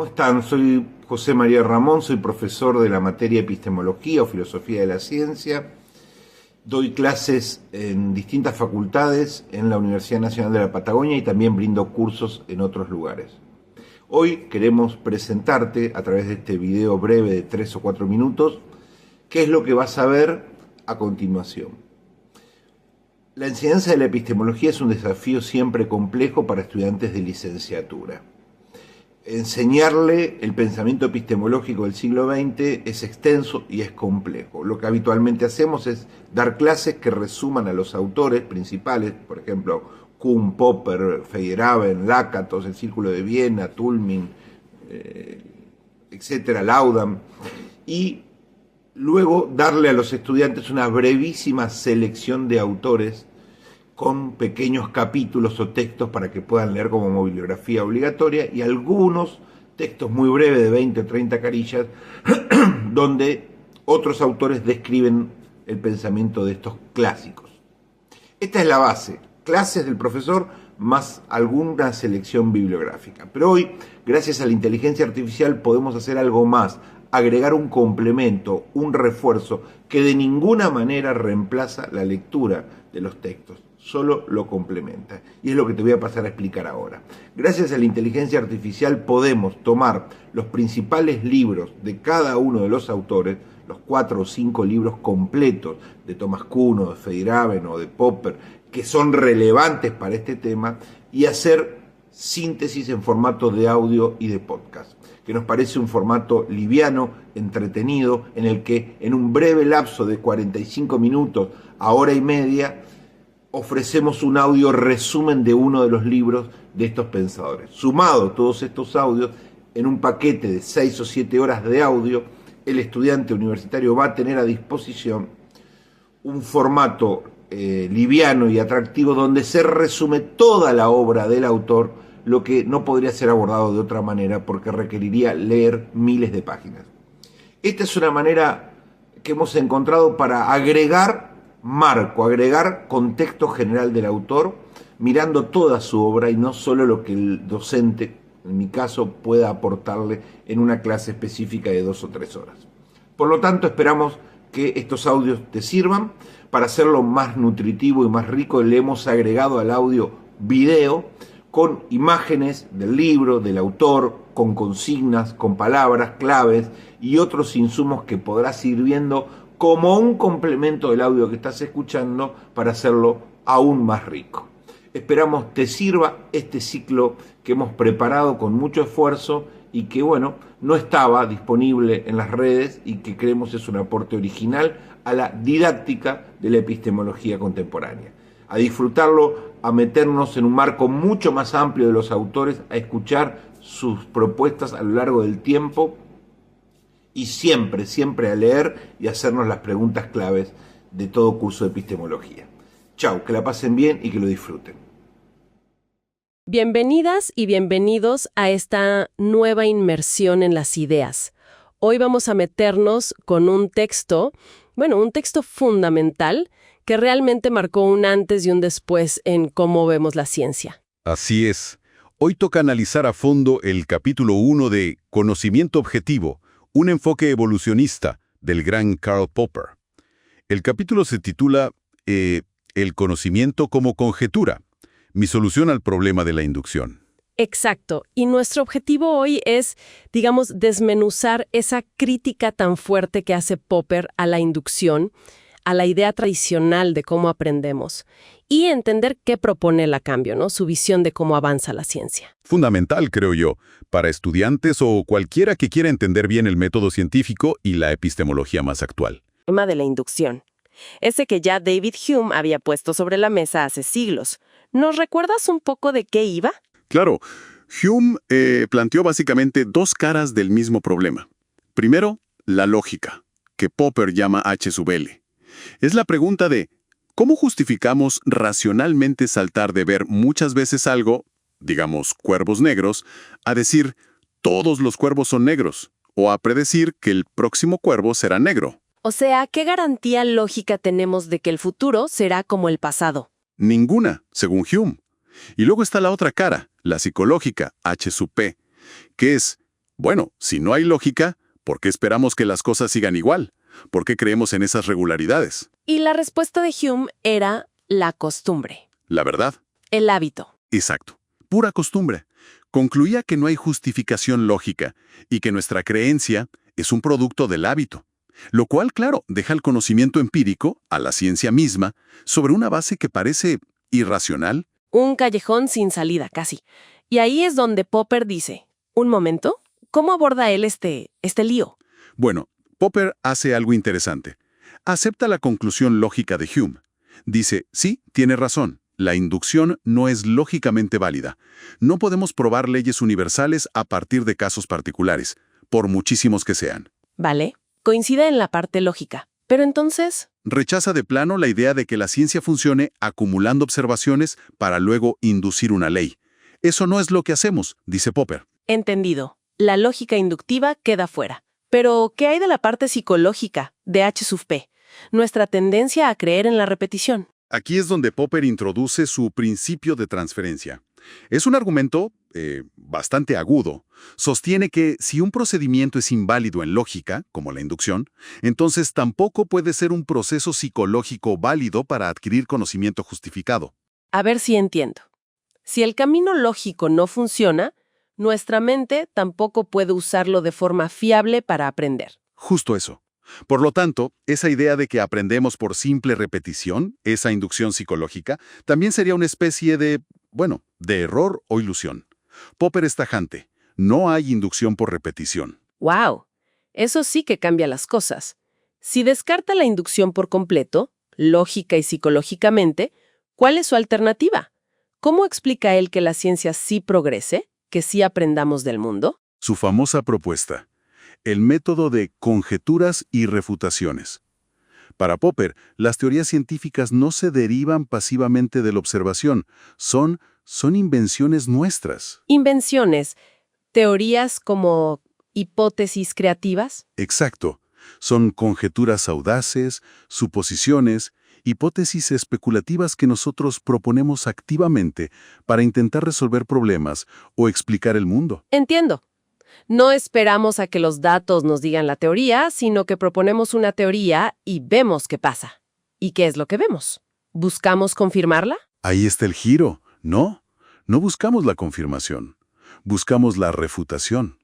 ¿Cómo están? Soy José María Ramón, soy profesor de la materia Epistemología o Filosofía de la Ciencia. Doy clases en distintas facultades en la Universidad Nacional de la Patagonia y también brindo cursos en otros lugares. Hoy queremos presentarte a través de este video breve de 3 o 4 minutos qué es lo que vas a ver a continuación. La enseñanza de la epistemología es un desafío siempre complejo para estudiantes de licenciatura. Enseñarle el pensamiento epistemológico del siglo XX es extenso y es complejo. Lo que habitualmente hacemos es dar clases que resuman a los autores principales, por ejemplo, Kuhn, Popper, Feyerabend, Lakatos, el Círculo de Viena, Toulmin, etcétera, Laudam, y luego darle a los estudiantes una brevísima selección de autores con pequeños capítulos o textos para que puedan leer como bibliografía obligatoria y algunos textos muy breves de 20 o 30 carillas donde otros autores describen el pensamiento de estos clásicos. Esta es la base, clases del profesor más alguna selección bibliográfica. Pero hoy, gracias a la inteligencia artificial, podemos hacer algo más, agregar un complemento, un refuerzo que de ninguna manera reemplaza la lectura de los textos, solo lo complementa. Y es lo que te voy a pasar a explicar ahora. Gracias a la inteligencia artificial podemos tomar los principales libros de cada uno de los autores, los 4 o 5 libros completos de Thomas Kuhn o de Feyerabend o de Popper, que son relevantes para este tema, y hacer síntesis en formato de audio y de podcast, que nos parece un formato liviano, entretenido, en el que en un breve lapso de 45 minutos a hora y media ofrecemos un audio resumen de uno de los libros de estos pensadores. Sumado todos estos audios en un paquete de 6 o 7 horas de audio, el estudiante universitario va a tener a disposición un formato liviano y atractivo donde se resume toda la obra del autor, lo que no podría ser abordado de otra manera porque requeriría leer miles de páginas. Esta es una manera que hemos encontrado para agregar marco, agregar contexto general del autor, mirando toda su obra y no solo lo que el docente, en mi caso, pueda aportarle en una clase específica de 2 o 3 horas. Por lo tanto, esperamos que estos audios te sirvan. Para hacerlo más nutritivo y más rico, le hemos agregado al audio video con imágenes del libro, del autor, con consignas, con palabras claves y otros insumos que podrás ir viendo como un complemento del audio que estás escuchando para hacerlo aún más rico. Esperamos te sirva este ciclo que hemos preparado con mucho esfuerzo y que, bueno, no estaba disponible en las redes y que creemos es un aporte original a la didáctica de la epistemología contemporánea. A disfrutarlo, a meternos en un marco mucho más amplio de los autores, a escuchar sus propuestas a lo largo del tiempo y siempre, siempre a leer y hacernos las preguntas claves de todo curso de epistemología. Chau, que la pasen bien y que lo disfruten. Bienvenidas y bienvenidos a esta nueva inmersión en las ideas. Hoy vamos a meternos con un texto fundamental que realmente marcó un antes y un después en cómo vemos la ciencia. Así es. Hoy toca analizar a fondo el capítulo 1 de Conocimiento Objetivo, un enfoque evolucionista, del gran Karl Popper. El capítulo se titula El conocimiento como conjetura, mi solución al problema de la inducción. Exacto. Y nuestro objetivo hoy es, desmenuzar esa crítica tan fuerte que hace Popper a la inducción, a la idea tradicional de cómo aprendemos, y entender qué propone la cambio, ¿no? Su visión de cómo avanza la ciencia. Fundamental, creo yo, para estudiantes o cualquiera que quiera entender bien el método científico y la epistemología más actual. El tema de la inducción. Ese que ya David Hume había puesto sobre la mesa hace siglos. ¿Nos recuerdas un poco de qué iba? Claro, Hume planteó básicamente 2 caras del mismo problema. Primero, la lógica, que Popper llama H sub L. Es la pregunta de ¿cómo justificamos racionalmente saltar de ver muchas veces algo, digamos cuervos negros, a decir todos los cuervos son negros, o a predecir que el próximo cuervo será negro? O sea, ¿qué garantía lógica tenemos de que el futuro será como el pasado? Ninguna, según Hume. Y luego está la otra cara, la psicológica, H sub P, que es Bueno, si no hay lógica, ¿por qué esperamos que las cosas sigan igual? ¿Por qué creemos en esas regularidades? Y la respuesta de Hume era la costumbre, La verdad. el hábito. Exacto. Pura costumbre. Concluía que no hay justificación lógica y que nuestra creencia es un producto del hábito. Lo cual, claro, deja el conocimiento empírico, a la ciencia misma, sobre una base que parece irracional. Un callejón sin salida, casi. Y ahí es donde Popper dice, un momento, ¿cómo aborda él este lío? Bueno, Popper hace algo interesante. Acepta la conclusión lógica de Hume. Dice, sí, tiene razón, la inducción no es lógicamente válida. No podemos probar leyes universales a partir de casos particulares, por muchísimos que sean. Vale, coincide en la parte lógica. Pero entonces, Rechaza de plano la idea de que la ciencia funcione acumulando observaciones para luego inducir una ley. Eso no es lo que hacemos, dice Popper. entendido, la lógica inductiva queda fuera. Pero, ¿qué hay de la parte psicológica de H sub P? Nuestra tendencia a creer en la repetición. Aquí es donde Popper introduce su principio de transferencia. Es un argumento bastante agudo. Sostiene que si un procedimiento es inválido en lógica, como la inducción, entonces tampoco puede ser un proceso psicológico válido para adquirir conocimiento justificado. A ver si entiendo. Si el camino lógico no funciona, nuestra mente tampoco puede usarlo de forma fiable para aprender. Justo eso. Por lo tanto, esa idea de que aprendemos por simple repetición, esa inducción psicológica, también sería una especie de error o ilusión. Popper es tajante. No hay inducción por repetición. ¡Wow! Eso sí que cambia las cosas. Si descarta la inducción por completo, lógica y psicológicamente, ¿cuál es su alternativa? ¿Cómo explica él que la ciencia sí progrese, que sí aprendamos del mundo? Su famosa propuesta, el método de conjeturas y refutaciones. Para Popper, las teorías científicas no se derivan pasivamente de la observación, son invenciones nuestras. Invenciones, teorías como hipótesis creativas. Exacto. Son conjeturas audaces, suposiciones, hipótesis especulativas que nosotros proponemos activamente para intentar resolver problemas o explicar el mundo. Entiendo. No esperamos a que los datos nos digan la teoría, sino que proponemos una teoría y vemos qué pasa. ¿Y qué es lo que vemos? ¿Buscamos confirmarla? Ahí está el giro. No buscamos la confirmación. Buscamos la refutación.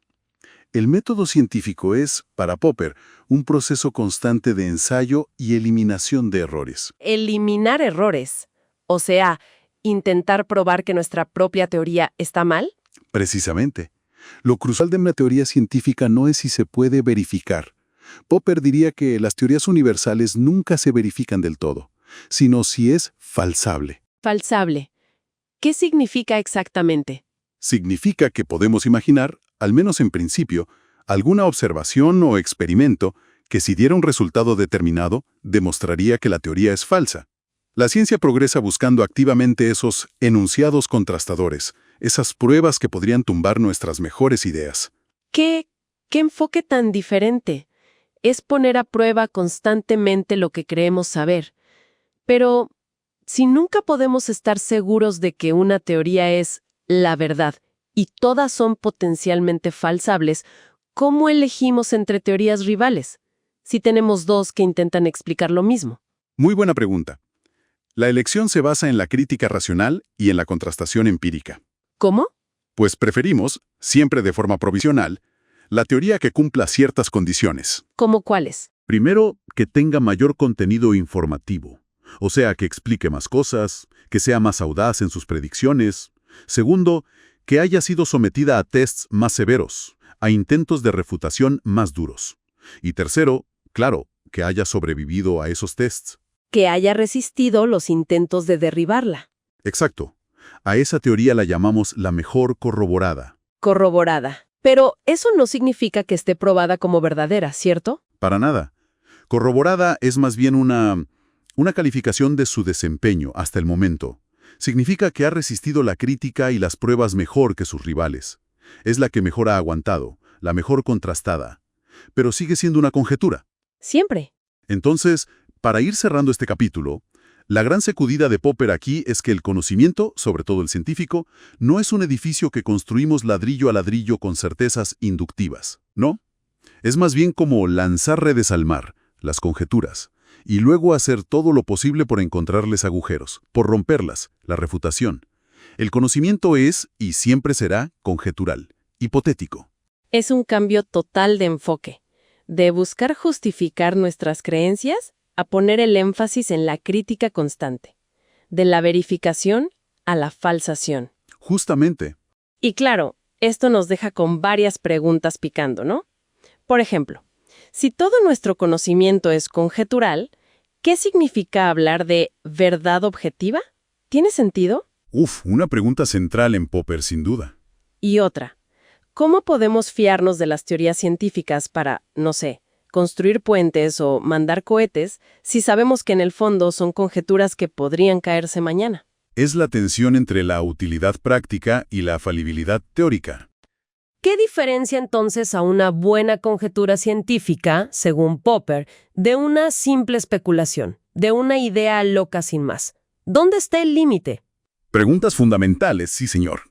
El método científico es, para Popper, un proceso constante de ensayo y eliminación de errores. Eliminar errores. O sea, intentar probar que nuestra propia teoría está mal. Precisamente. Lo crucial de una teoría científica no es si se puede verificar. Popper diría que las teorías universales nunca se verifican del todo, sino si es falsable. Falsable. ¿Qué significa exactamente? Significa que podemos imaginar, al menos en principio, alguna observación o experimento que si diera un resultado determinado, demostraría que la teoría es falsa. La ciencia progresa buscando activamente esos enunciados contrastadores, esas pruebas que podrían tumbar nuestras mejores ideas. ¿Qué enfoque tan diferente? Es poner a prueba constantemente lo que creemos saber. Pero, si nunca podemos estar seguros de que una teoría es la verdad y todas son potencialmente falsables, ¿cómo elegimos entre teorías rivales? Si tenemos dos que intentan explicar lo mismo. Muy buena pregunta. La elección se basa en la crítica racional y en la contrastación empírica. ¿Cómo? Pues preferimos, siempre de forma provisional, la teoría que cumpla ciertas condiciones. ¿Cómo cuáles? Primero, que tenga mayor contenido informativo, o sea, que explique más cosas, que sea más audaz en sus predicciones. Segundo, que haya sido sometida a tests más severos, a intentos de refutación más duros. Y tercero, claro, que haya sobrevivido a esos tests. Que haya resistido los intentos de derribarla. Exacto. A esa teoría la llamamos la mejor corroborada. Corroborada. Pero eso no significa que esté probada como verdadera, ¿cierto? Para nada. Corroborada es más bien una calificación de su desempeño hasta el momento. Significa que ha resistido la crítica y las pruebas mejor que sus rivales. Es la que mejor ha aguantado, la mejor contrastada. Pero sigue siendo una conjetura. Siempre. Entonces, para ir cerrando este capítulo, La gran sacudida de Popper aquí es que el conocimiento, sobre todo el científico, no es un edificio que construimos ladrillo a ladrillo con certezas inductivas, ¿no? Es más bien como lanzar redes al mar, las conjeturas, y luego hacer todo lo posible por encontrarles agujeros, por romperlas, la refutación. El conocimiento es, y siempre será, conjetural, hipotético. Es un cambio total de enfoque, de buscar justificar nuestras creencias a poner el énfasis en la crítica constante, de la verificación a la falsación. Justamente. Y claro, esto nos deja con varias preguntas picando, ¿no? Por ejemplo, si todo nuestro conocimiento es conjetural, ¿qué significa hablar de verdad objetiva? ¿Tiene sentido? Una pregunta central en Popper, sin duda. Y otra, ¿cómo podemos fiarnos de las teorías científicas para, no sé, construir puentes o mandar cohetes si sabemos que en el fondo son conjeturas que podrían caerse mañana? Es la tensión entre la utilidad práctica y la falibilidad teórica. ¿Qué diferencia entonces a una buena conjetura científica, según Popper, de una simple especulación, de una idea loca sin más? ¿Dónde está el límite? Preguntas fundamentales, sí señor.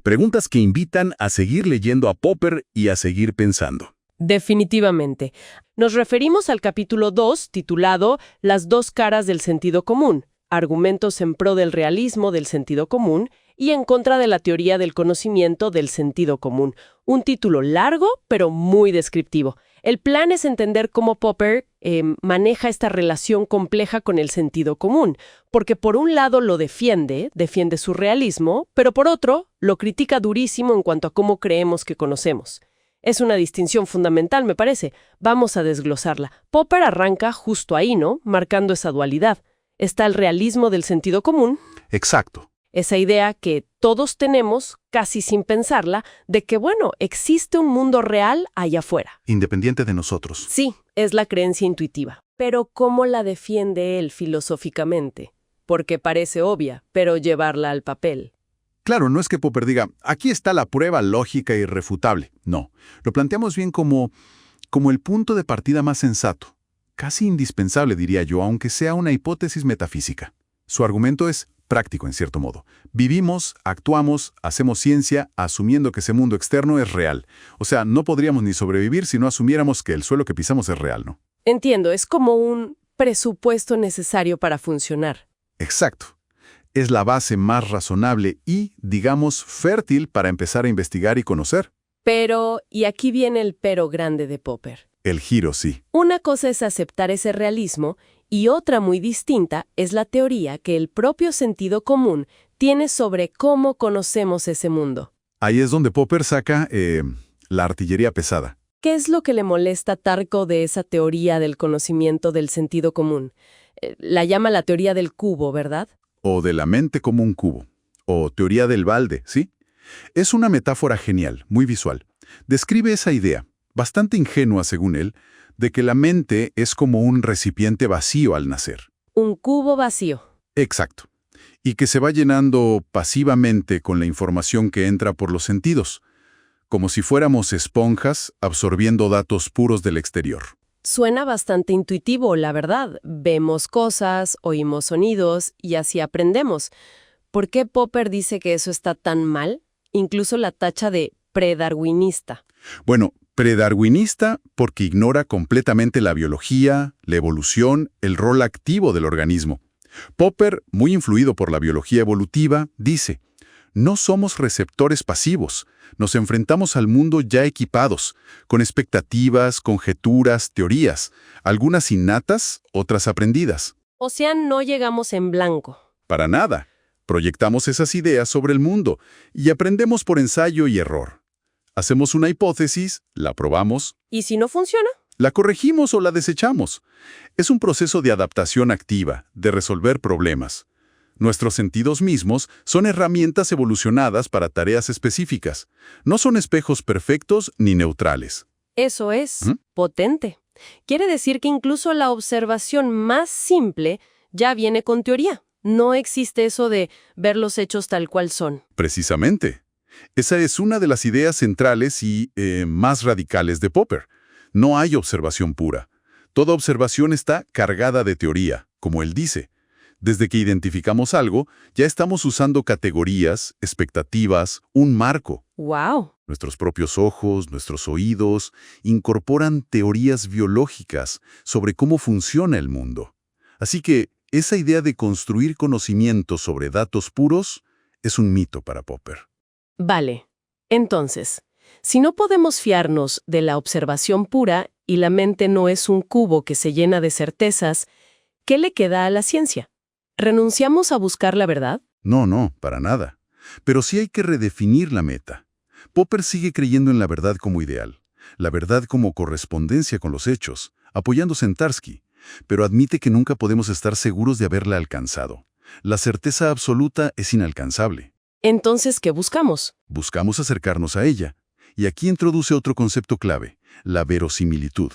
Preguntas que invitan a seguir leyendo a Popper y a seguir pensando. Definitivamente. Nos referimos al capítulo 2, titulado Las dos caras del sentido común, argumentos en pro del realismo del sentido común y en contra de la teoría del conocimiento del sentido común. Un título largo, pero muy descriptivo. El plan es entender cómo Popper maneja esta relación compleja con el sentido común, porque por un lado lo defiende su realismo, pero por otro lo critica durísimo en cuanto a cómo creemos que conocemos. Es una distinción fundamental, me parece. Vamos a desglosarla. Popper arranca justo ahí, ¿no? Marcando esa dualidad. Está el realismo del sentido común. Exacto. Esa idea que todos tenemos, casi sin pensarla, de que, bueno, existe un mundo real allá afuera. Independiente de nosotros. Sí, es la creencia intuitiva. Pero ¿cómo la defiende él filosóficamente? Porque parece obvia, pero llevarla al papel. Claro, no es que Popper diga, aquí está la prueba lógica e irrefutable. No, lo planteamos bien como el punto de partida más sensato. Casi indispensable, diría yo, aunque sea una hipótesis metafísica. Su argumento es práctico, en cierto modo. Vivimos, actuamos, hacemos ciencia, asumiendo que ese mundo externo es real. O sea, no podríamos ni sobrevivir si no asumiéramos que el suelo que pisamos es real, ¿no? Entiendo, es como un presupuesto necesario para funcionar. Exacto. Es la base más razonable y, digamos, fértil para empezar a investigar y conocer. Pero, y aquí viene el pero grande de Popper. El giro, sí. Una cosa es aceptar ese realismo y otra muy distinta es la teoría que el propio sentido común tiene sobre cómo conocemos ese mundo. Ahí es donde Popper saca la artillería pesada. ¿Qué es lo que le molesta a Tarko de esa teoría del conocimiento del sentido común? La llama la teoría del cubo, ¿verdad? O de la mente como un cubo. O teoría del balde, ¿sí? Es una metáfora genial, muy visual. Describe esa idea, bastante ingenua según él, de que la mente es como un recipiente vacío al nacer. Un cubo vacío. Exacto. Y que se va llenando pasivamente con la información que entra por los sentidos, como si fuéramos esponjas absorbiendo datos puros del exterior. Suena bastante intuitivo, la verdad. Vemos cosas, oímos sonidos y así aprendemos. ¿Por qué Popper dice que eso está tan mal? Incluso la tacha de predarwinista. Bueno, predarwinista porque ignora completamente la biología, la evolución, el rol activo del organismo. Popper, muy influido por la biología evolutiva, dice: no somos receptores pasivos, nos enfrentamos al mundo ya equipados, con expectativas, conjeturas, teorías, algunas innatas, otras aprendidas. O sea, no llegamos en blanco. Para nada. Proyectamos esas ideas sobre el mundo y aprendemos por ensayo y error. Hacemos una hipótesis, la probamos. ¿Y si no funciona? La corregimos o la desechamos. Es un proceso de adaptación activa, de resolver problemas. Nuestros sentidos mismos son herramientas evolucionadas para tareas específicas. No son espejos perfectos ni neutrales. Eso es potente. Quiere decir que incluso la observación más simple ya viene con teoría. No existe eso de ver los hechos tal cual son. Precisamente. Esa es una de las ideas centrales y más radicales de Popper. No hay observación pura. Toda observación está cargada de teoría, como él dice. Desde que identificamos algo, ya estamos usando categorías, expectativas, un marco. ¡Wow! Nuestros propios ojos, nuestros oídos, incorporan teorías biológicas sobre cómo funciona el mundo. Así que esa idea de construir conocimiento sobre datos puros es un mito para Popper. Vale. Entonces, si no podemos fiarnos de la observación pura y la mente no es un cubo que se llena de certezas, ¿qué le queda a la ciencia? ¿Renunciamos a buscar la verdad? No, para nada. Pero sí hay que redefinir la meta. Popper sigue creyendo en la verdad como ideal, la verdad como correspondencia con los hechos, apoyándose en Tarski, pero admite que nunca podemos estar seguros de haberla alcanzado. La certeza absoluta es inalcanzable. Entonces, ¿qué buscamos? Buscamos acercarnos a ella. Y aquí introduce otro concepto clave, la verosimilitud.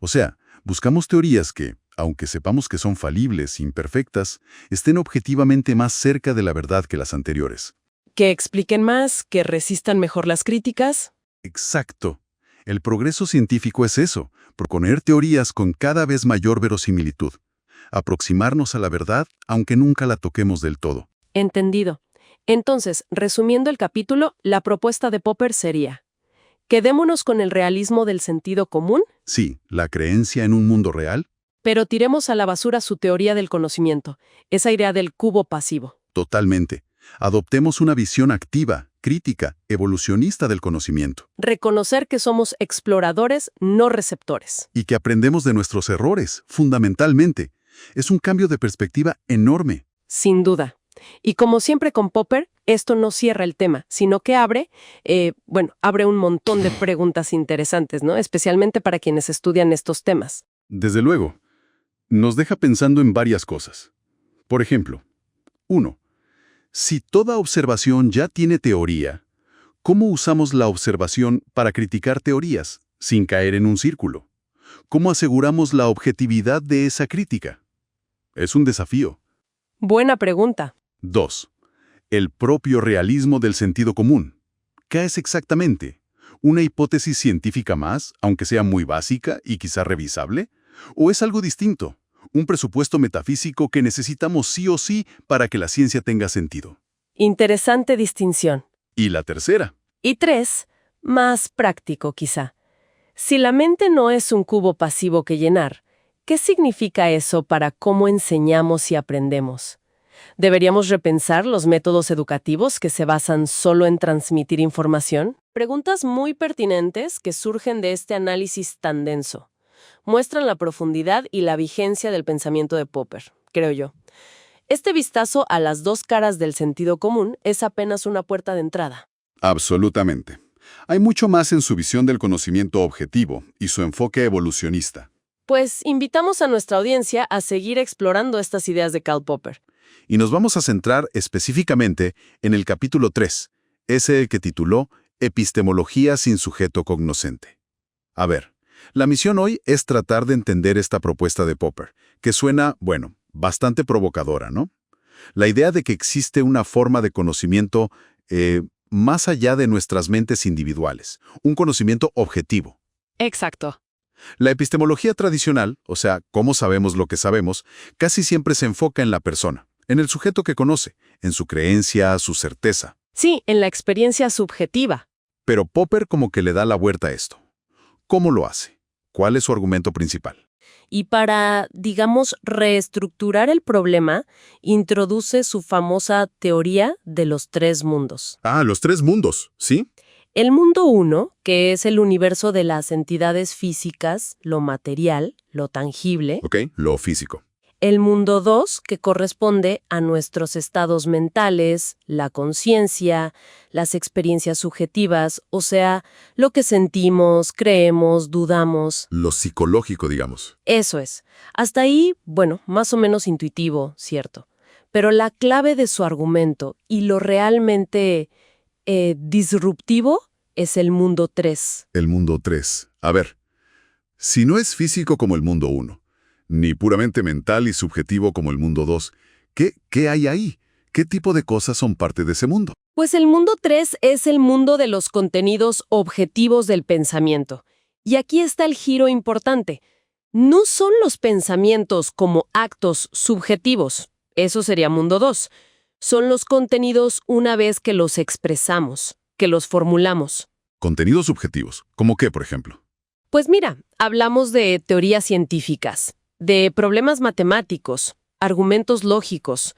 O sea, buscamos teorías que, aunque sepamos que son falibles, imperfectas, estén objetivamente más cerca de la verdad que las anteriores. ¿Que expliquen más? ¿Que resistan mejor las críticas? Exacto. El progreso científico es eso, proponer teorías con cada vez mayor verosimilitud. Aproximarnos a la verdad, aunque nunca la toquemos del todo. Entendido. Entonces, resumiendo el capítulo, la propuesta de Popper sería: quedémonos con el realismo del sentido común, Sí, la creencia en un mundo real, pero tiremos a la basura su teoría del conocimiento, esa idea del cubo pasivo. totalmente. Adoptemos una visión activa, crítica, evolucionista del conocimiento. Reconocer que somos exploradores, no receptores. Y que aprendemos de nuestros errores, fundamentalmente. Es un cambio de perspectiva enorme. Sin duda. Y como siempre con Popper, esto no cierra el tema, sino que abre un montón de preguntas interesantes, ¿no? Especialmente para quienes estudian estos temas. Desde luego, nos deja pensando en varias cosas. Por ejemplo, 1. Si toda observación ya tiene teoría, ¿cómo usamos la observación para criticar teorías, sin caer en un círculo? ¿Cómo aseguramos la objetividad de esa crítica? Es un desafío. Buena pregunta. 2. El propio realismo del sentido común. ¿Qué es exactamente? ¿Una hipótesis científica más, aunque sea muy básica y quizá revisable? ¿O es algo distinto? Un presupuesto metafísico que necesitamos sí o sí para que la ciencia tenga sentido. Interesante distinción. Y la tercera. Y 3, más práctico quizá. Si la mente no es un cubo pasivo que llenar, ¿qué significa eso para cómo enseñamos y aprendemos? ¿Deberíamos repensar los métodos educativos que se basan solo en transmitir información? Preguntas muy pertinentes que surgen de este análisis tan denso. Muestran la profundidad y la vigencia del pensamiento de Popper, creo yo. Este vistazo a las dos caras del sentido común es apenas una puerta de entrada. Absolutamente. Hay mucho más en su visión del conocimiento objetivo y su enfoque evolucionista. Pues invitamos a nuestra audiencia a seguir explorando estas ideas de Karl Popper. Y nos vamos a centrar específicamente en el capítulo 3, ese que tituló Epistemología sin sujeto cognoscente. A ver, la misión hoy es tratar de entender esta propuesta de Popper, que suena, bastante provocadora, ¿no? La idea de que existe una forma de conocimiento más allá de nuestras mentes individuales, un conocimiento objetivo. Exacto. La epistemología tradicional, o sea, cómo sabemos lo que sabemos, casi siempre se enfoca en la persona, en el sujeto que conoce, en su creencia, su certeza. Sí, en la experiencia subjetiva. Pero Popper como que le da la vuelta a esto. ¿Cómo lo hace? ¿Cuál es su argumento principal? Y para, reestructurar el problema, introduce su famosa teoría de los tres mundos. Ah, los tres mundos, ¿sí? El mundo 1, que es el universo de las entidades físicas, lo material, lo tangible. Ok, lo físico. El mundo 2, que corresponde a nuestros estados mentales, la conciencia, las experiencias subjetivas, o sea, lo que sentimos, creemos, dudamos. Lo psicológico, digamos. Eso es. Hasta ahí, más o menos intuitivo, cierto. Pero la clave de su argumento y lo realmente disruptivo es el mundo 3. El mundo 3. A ver, si no es físico como el mundo 1, ni puramente mental y subjetivo como el mundo 2, ¿qué hay ahí? ¿Qué tipo de cosas son parte de ese mundo? Pues el mundo 3 es el mundo de los contenidos objetivos del pensamiento. Y aquí está el giro importante. No son los pensamientos como actos subjetivos, Eso sería mundo 2. Son los contenidos una vez que los expresamos, que los formulamos. Contenidos subjetivos. ¿Cómo qué, por ejemplo? Pues mira, hablamos de teorías científicas, de problemas matemáticos, argumentos lógicos,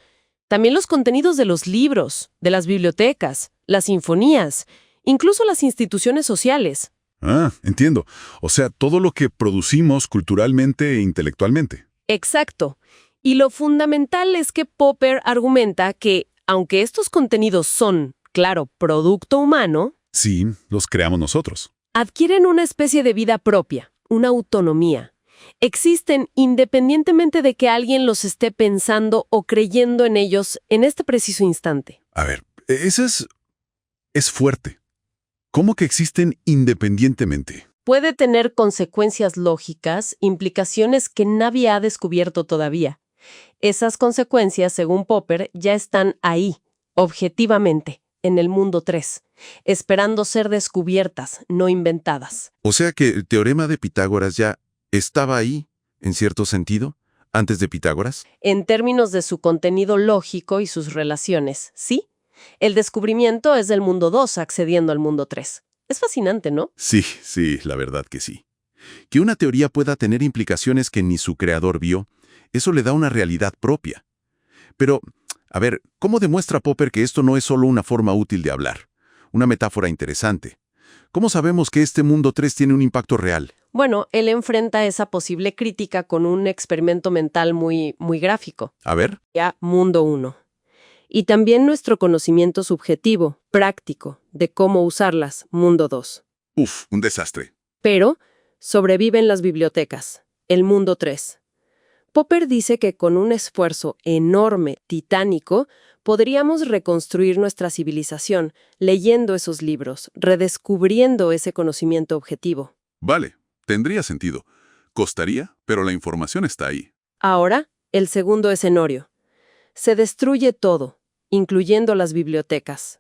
también los contenidos de los libros, de las bibliotecas, las sinfonías, incluso las instituciones sociales. Ah, entiendo. O sea, todo lo que producimos culturalmente e intelectualmente. Exacto. Y lo fundamental es que Popper argumenta que, aunque estos contenidos son, claro, producto humano, Sí, los creamos nosotros. adquieren una especie de vida propia, una autonomía. Existen independientemente de que alguien los esté pensando o creyendo en ellos en este preciso instante. A ver, eso es fuerte. ¿Cómo que existen independientemente? Puede tener consecuencias lógicas, implicaciones que nadie ha descubierto todavía. Esas consecuencias, según Popper, ya están ahí, objetivamente, en el mundo 3, esperando ser descubiertas, no inventadas. O sea que el teorema de Pitágoras ya estaba ahí, en cierto sentido, antes de Pitágoras. En términos de su contenido lógico y sus relaciones, sí. El descubrimiento es del mundo 2 accediendo al mundo 3. Es fascinante, ¿no? Sí, la verdad que sí. Que una teoría pueda tener implicaciones que ni su creador vio, eso le da una realidad propia. Pero, a ver, ¿cómo demuestra Popper que esto no es solo una forma útil de hablar? Una metáfora interesante. ¿Cómo sabemos que este mundo 3 tiene un impacto real? Bueno, él enfrenta esa posible crítica con un experimento mental muy gráfico. A ver. Ya, mundo 1. Y también nuestro conocimiento subjetivo, práctico, de cómo usarlas, mundo 2. Uf, un desastre. Pero sobreviven las bibliotecas, el mundo 3. Popper dice que con un esfuerzo enorme, titánico, podríamos reconstruir nuestra civilización leyendo esos libros, redescubriendo ese conocimiento objetivo. Vale, tendría sentido. Costaría, pero la información está ahí. Ahora, el segundo escenario. Se destruye todo, incluyendo las bibliotecas.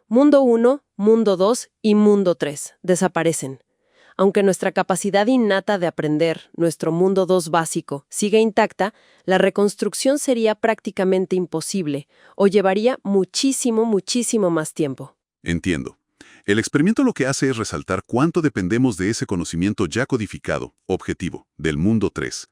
Mundo 1, Mundo 2 y Mundo 3 desaparecen. Aunque nuestra capacidad innata de aprender, nuestro Mundo 2 básico, sigue intacta, la reconstrucción sería prácticamente imposible o llevaría muchísimo más tiempo. Entiendo. El experimento lo que hace es resaltar cuánto dependemos de ese conocimiento ya codificado, objetivo, del mundo 3.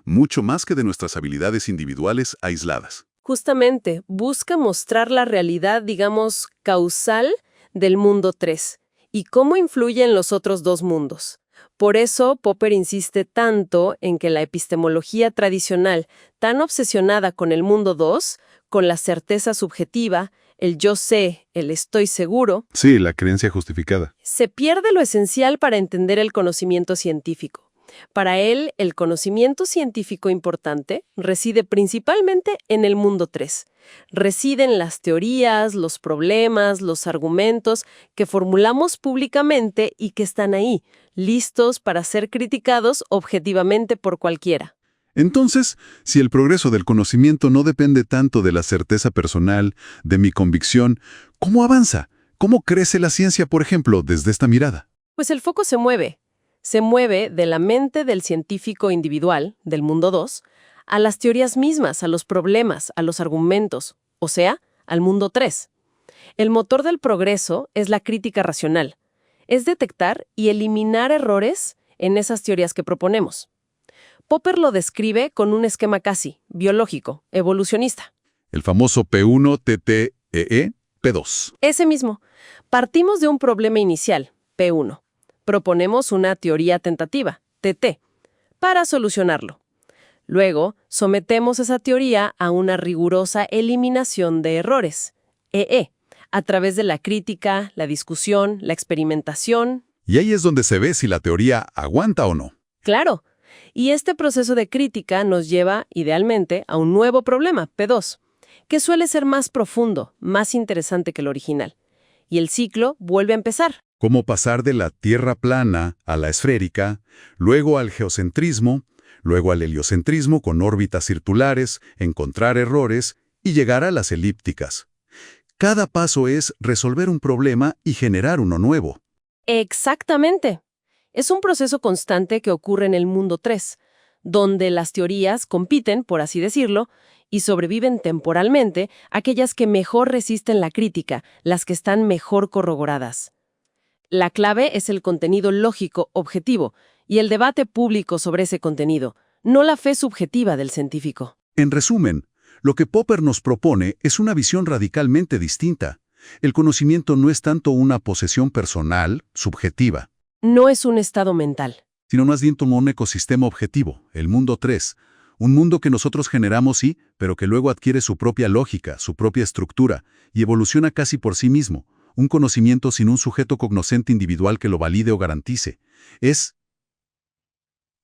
Mucho más que de nuestras habilidades individuales aisladas. Justamente, busca mostrar la realidad, digamos, causal del mundo 3 y cómo influye en los otros dos mundos. Por eso, Popper insiste tanto en que la epistemología tradicional, tan obsesionada con el mundo 2, con la certeza subjetiva, el yo sé, el estoy seguro, Sí, la creencia justificada. se pierde lo esencial para entender el conocimiento científico. Para él, el conocimiento científico importante reside principalmente en el mundo 3. Residen las teorías, los problemas, los argumentos que formulamos públicamente y que están ahí, listos para ser criticados objetivamente por cualquiera. Entonces, si el progreso del conocimiento no depende tanto de la certeza personal, de mi convicción, ¿cómo avanza? ¿Cómo crece la ciencia, por ejemplo, desde esta mirada? Pues el foco se mueve. Se mueve de la mente del científico individual, del mundo 2, a las teorías mismas, a los problemas, a los argumentos, o sea, al mundo 3. El motor del progreso es la crítica racional. Es detectar y eliminar errores en esas teorías que proponemos. Popper lo describe con un esquema casi biológico, evolucionista. El famoso P1, TTEE, P2. Ese mismo. Partimos de un problema inicial, P1. Proponemos una teoría tentativa, TT, para solucionarlo. Luego, sometemos esa teoría a una rigurosa eliminación de errores, EE, a través de la crítica, la discusión, la experimentación. Y ahí es donde se ve si la teoría aguanta o no. Claro. Y este proceso de crítica nos lleva, idealmente, a un nuevo problema, P2, que suele ser más profundo, más interesante que el original. Y el ciclo vuelve a empezar. Cómo pasar de la Tierra plana a la esférica, luego al geocentrismo, luego al heliocentrismo con órbitas circulares, encontrar errores y llegar a las elípticas. Cada paso es resolver un problema y generar uno nuevo. Exactamente. Es un proceso constante que ocurre en el mundo 3, donde las teorías compiten, por así decirlo, y sobreviven temporalmente aquellas que mejor resisten la crítica, las que están mejor corroboradas. La clave es el contenido lógico objetivo y el debate público sobre ese contenido, no la fe subjetiva del científico. En resumen, lo que Popper nos propone es una visión radicalmente distinta. El conocimiento no es tanto una posesión personal, subjetiva, No es un estado mental. sino más bien como un ecosistema objetivo, el mundo 3. Un mundo que nosotros generamos, sí, pero que luego adquiere su propia lógica, su propia estructura, y evoluciona casi por sí mismo. Un conocimiento sin un sujeto cognoscente individual que lo valide o garantice.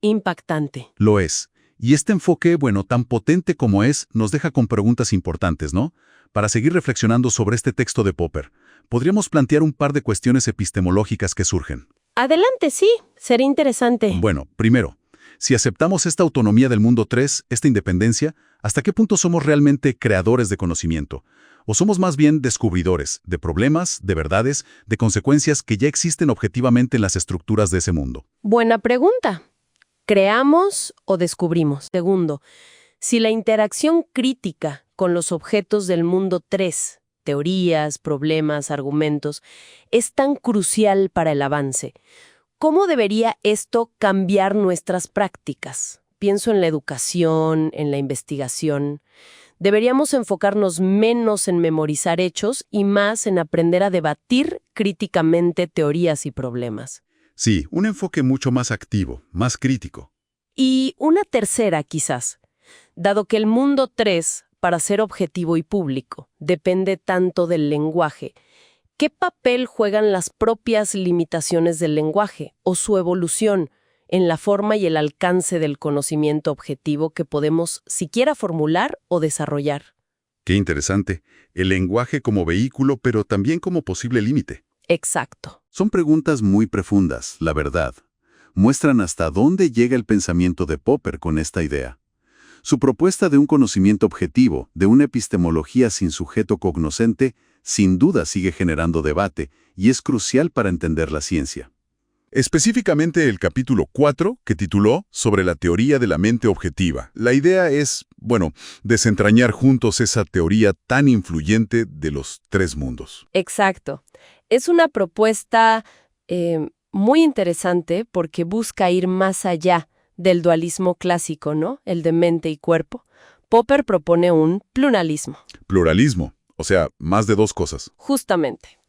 Impactante. Lo es. Y este enfoque, bueno, tan potente como es, nos deja con preguntas importantes, ¿no? Para seguir reflexionando sobre este texto de Popper, podríamos plantear un par de cuestiones epistemológicas que surgen. Adelante, sí, sería interesante. Bueno, primero, si aceptamos esta autonomía del mundo 3, esta independencia, ¿hasta qué punto somos realmente creadores de conocimiento? ¿O somos más bien descubridores de problemas, de verdades, de consecuencias que ya existen objetivamente en las estructuras de ese mundo? Buena pregunta. ¿Creamos o descubrimos? Segundo, si la interacción crítica con los objetos del mundo 3, teorías, problemas, argumentos, es tan crucial para el avance, ¿cómo debería esto cambiar nuestras prácticas? Pienso en la educación, en la investigación. Deberíamos enfocarnos menos en memorizar hechos y más en aprender a debatir críticamente teorías y problemas. Sí, un enfoque mucho más activo, más crítico. Y una tercera, quizás, dado que el mundo 3, para ser objetivo y público, depende tanto del lenguaje, ¿qué papel juegan las propias limitaciones del lenguaje o su evolución en la forma y el alcance del conocimiento objetivo que podemos siquiera formular o desarrollar? Qué interesante. El lenguaje como vehículo, pero también como posible límite. Exacto. Son preguntas muy profundas, la verdad. Muestran hasta dónde llega el pensamiento de Popper con esta idea. Su propuesta de un conocimiento objetivo, de una epistemología sin sujeto cognoscente, sin duda sigue generando debate y es crucial para entender la ciencia. Específicamente el capítulo 4, que tituló Sobre la teoría de la mente objetiva. La idea es, bueno, desentrañar juntos esa teoría tan influyente de los 3 mundos. Exacto. Es una propuesta muy interesante porque busca ir más allá del dualismo clásico, ¿no? El de mente y cuerpo. Popper propone un pluralismo. Pluralismo, o sea, más de 2 cosas. Justamente.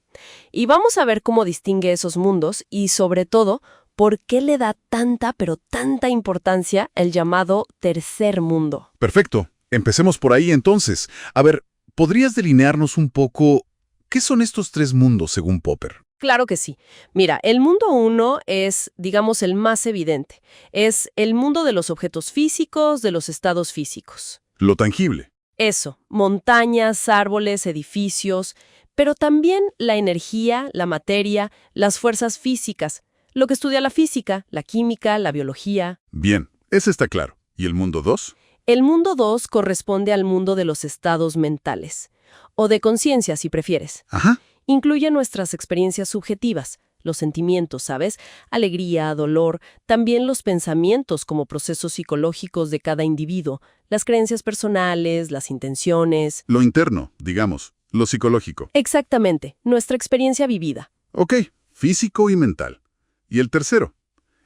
Y vamos a ver cómo distingue esos mundos y, sobre todo, por qué le da tanta, pero tanta importancia el llamado tercer mundo. Perfecto. Empecemos por ahí entonces. A ver, ¿podrías delinearnos un poco qué son estos 3 mundos según Popper? Claro que sí. Mira, el mundo 1 es, digamos, el más evidente. Es el mundo de los objetos físicos, de los estados físicos. Lo tangible. Eso, montañas, árboles, edificios, pero también la energía, la materia, las fuerzas físicas, lo que estudia la física, la química, la biología. Bien, ese está claro. ¿Y el mundo 2? El mundo 2 corresponde al mundo de los estados mentales, o de conciencia, si prefieres. Ajá. Incluye nuestras experiencias subjetivas, los sentimientos, ¿sabes? Alegría, dolor, también los pensamientos como procesos psicológicos de cada individuo, las creencias personales, las intenciones. Lo interno, digamos, lo psicológico. Exactamente, nuestra experiencia vivida. Ok, físico y mental. ¿Y el tercero?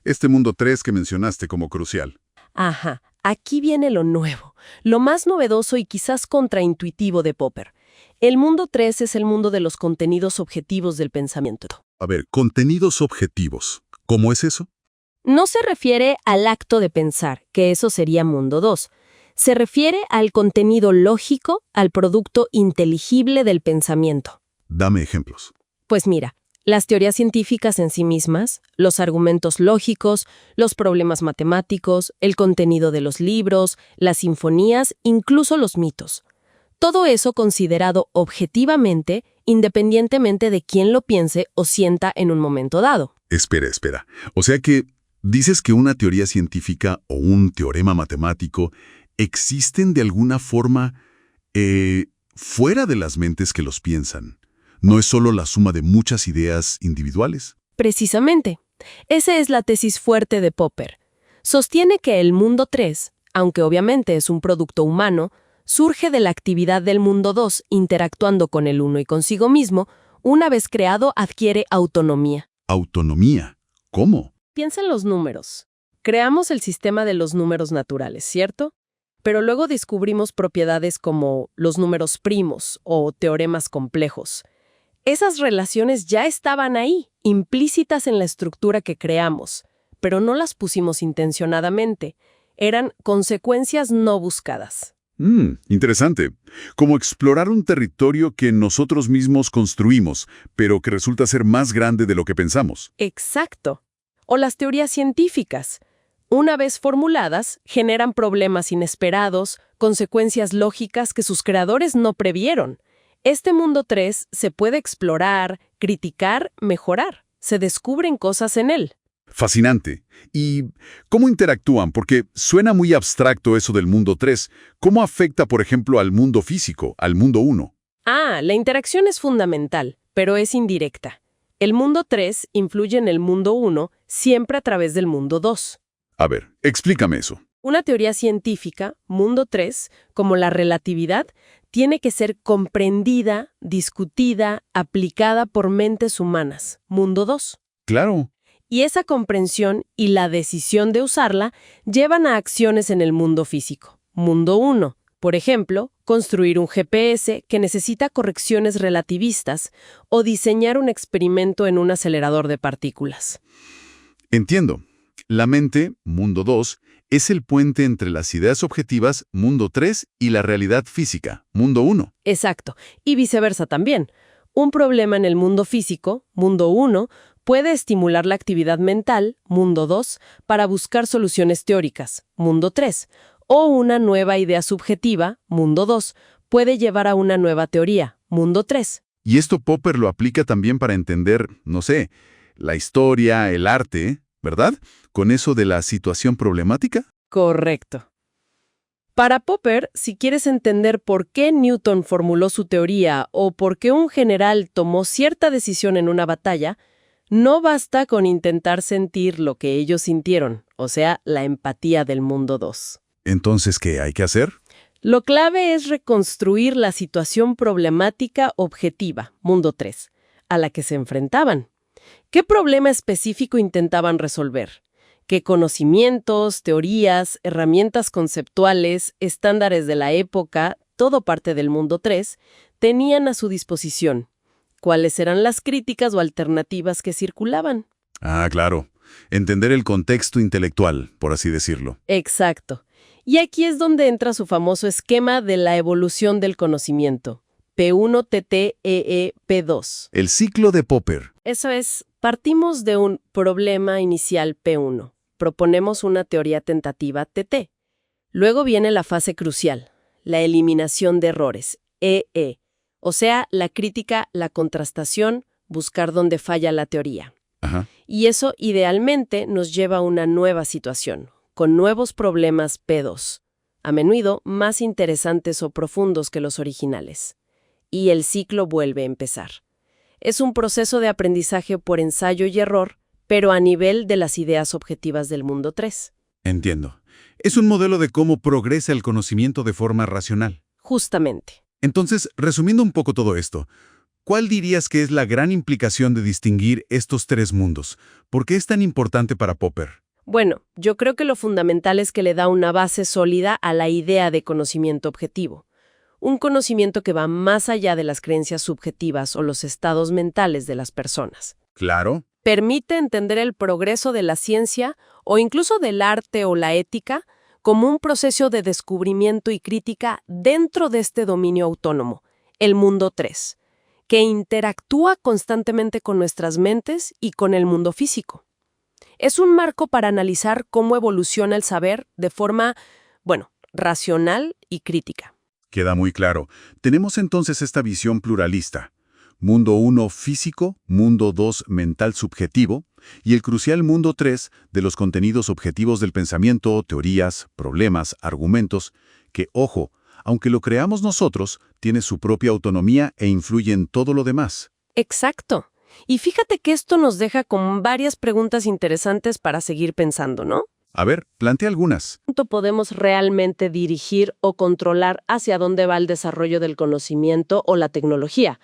Este mundo 3 que mencionaste como crucial. Ajá, aquí viene lo nuevo, lo más novedoso y quizás contraintuitivo de Popper. El mundo 3 es el mundo de los contenidos objetivos del pensamiento. A ver, contenidos objetivos. ¿Cómo es eso? No se refiere al acto de pensar, que eso sería mundo 2. Se refiere al contenido lógico, al producto inteligible del pensamiento. Dame ejemplos. Pues mira, las teorías científicas en sí mismas, los argumentos lógicos, los problemas matemáticos, el contenido de los libros, las sinfonías, incluso los mitos. Todo eso considerado objetivamente, independientemente de quién lo piense o sienta en un momento dado. Espera. O sea que dices que una teoría científica o un teorema matemático existen de alguna forma fuera de las mentes que los piensan. No es solo la suma de muchas ideas individuales. Precisamente. Esa es la tesis fuerte de Popper. Sostiene que el mundo 3, aunque obviamente es un producto humano, surge de la actividad del mundo 2 interactuando con el 1 y consigo mismo, una vez creado adquiere autonomía. ¿Autonomía? ¿Cómo? Piensa en los números. Creamos el sistema de los números naturales, ¿cierto? Pero luego descubrimos propiedades como los números primos o teoremas complejos. Esas relaciones ya estaban ahí, implícitas en la estructura que creamos, pero no las pusimos intencionadamente. Eran consecuencias no buscadas. Interesante. Como explorar un territorio que nosotros mismos construimos, pero que resulta ser más grande de lo que pensamos. Exacto. O las teorías científicas. Una vez formuladas, generan problemas inesperados, consecuencias lógicas que sus creadores no previeron. Este mundo 3 se puede explorar, criticar, mejorar. Se descubren cosas en él. Fascinante. ¿Y cómo interactúan? Porque suena muy abstracto eso del mundo 3. ¿Cómo afecta, por ejemplo, al mundo físico, al mundo 1? La interacción es fundamental, pero es indirecta. El mundo 3 influye en el mundo 1 siempre a través del mundo 2. A ver, explícame eso. Una teoría científica, mundo 3, como la relatividad, tiene que ser comprendida, discutida, aplicada por mentes humanas, mundo 2. Claro. Y esa comprensión y la decisión de usarla llevan a acciones en el mundo físico, mundo 1. Por ejemplo, construir un GPS que necesita correcciones relativistas o diseñar un experimento en un acelerador de partículas. Entiendo. La mente, mundo 2, es el puente entre las ideas objetivas, mundo 3, y la realidad física, mundo 1. Exacto, y viceversa también. Un problema en el mundo físico, mundo 1, puede estimular la actividad mental, mundo 2, para buscar soluciones teóricas, mundo 3, o una nueva idea subjetiva, mundo 2, puede llevar a una nueva teoría, mundo 3. Y esto Popper lo aplica también para entender, no sé, la historia, el arte, ¿verdad? Con eso de la situación problemática. Correcto. Para Popper, si quieres entender por qué Newton formuló su teoría o por qué un general tomó cierta decisión en una batalla, no basta con intentar sentir lo que ellos sintieron, o sea, la empatía del mundo 2. Entonces, ¿qué hay que hacer? Lo clave es reconstruir la situación problemática objetiva, mundo 3, a la que se enfrentaban. ¿Qué problema específico intentaban resolver? ¿Qué conocimientos, teorías, herramientas conceptuales, estándares de la época, todo parte del mundo 3, tenían a su disposición? ¿Cuáles eran las críticas o alternativas que circulaban? Claro. Entender el contexto intelectual, por así decirlo. Exacto. Y aquí es donde entra su famoso esquema de la evolución del conocimiento. P1, TT, EE, P2. El ciclo de Popper. Eso es, partimos de un problema inicial P1. Proponemos una teoría tentativa TT. Luego viene la fase crucial, la eliminación de errores, EE. O sea, la crítica, la contrastación, buscar dónde falla la teoría. Ajá. Y eso idealmente nos lleva a una nueva situación, con nuevos problemas P2, a menudo más interesantes o profundos que los originales. Y el ciclo vuelve a empezar. Es un proceso de aprendizaje por ensayo y error, pero a nivel de las ideas objetivas del mundo 3. Entiendo. Es un modelo de cómo progresa el conocimiento de forma racional. Justamente. Entonces, resumiendo un poco todo esto, ¿cuál dirías que es la gran implicación de distinguir estos tres mundos? ¿Por qué es tan importante para Popper? Bueno, yo creo que lo fundamental es que le da una base sólida a la idea de conocimiento objetivo. Un conocimiento que va más allá de las creencias subjetivas o los estados mentales de las personas. Claro. Permite entender el progreso de la ciencia o incluso del arte o la ética como un proceso de descubrimiento y crítica dentro de este dominio autónomo, el mundo 3, que interactúa constantemente con nuestras mentes y con el mundo físico. Es un marco para analizar cómo evoluciona el saber de forma, racional y crítica. Queda muy claro. Tenemos entonces esta visión pluralista. Mundo 1 físico, mundo 2 mental subjetivo y el crucial mundo 3 de los contenidos objetivos del pensamiento, teorías, problemas, argumentos, que, ojo, aunque lo creamos nosotros, tiene su propia autonomía e influye en todo lo demás. Exacto. Y fíjate que esto nos deja con varias preguntas interesantes para seguir pensando, ¿no? A ver, plantea algunas. ¿Cuánto podemos realmente dirigir o controlar hacia dónde va el desarrollo del conocimiento o la tecnología?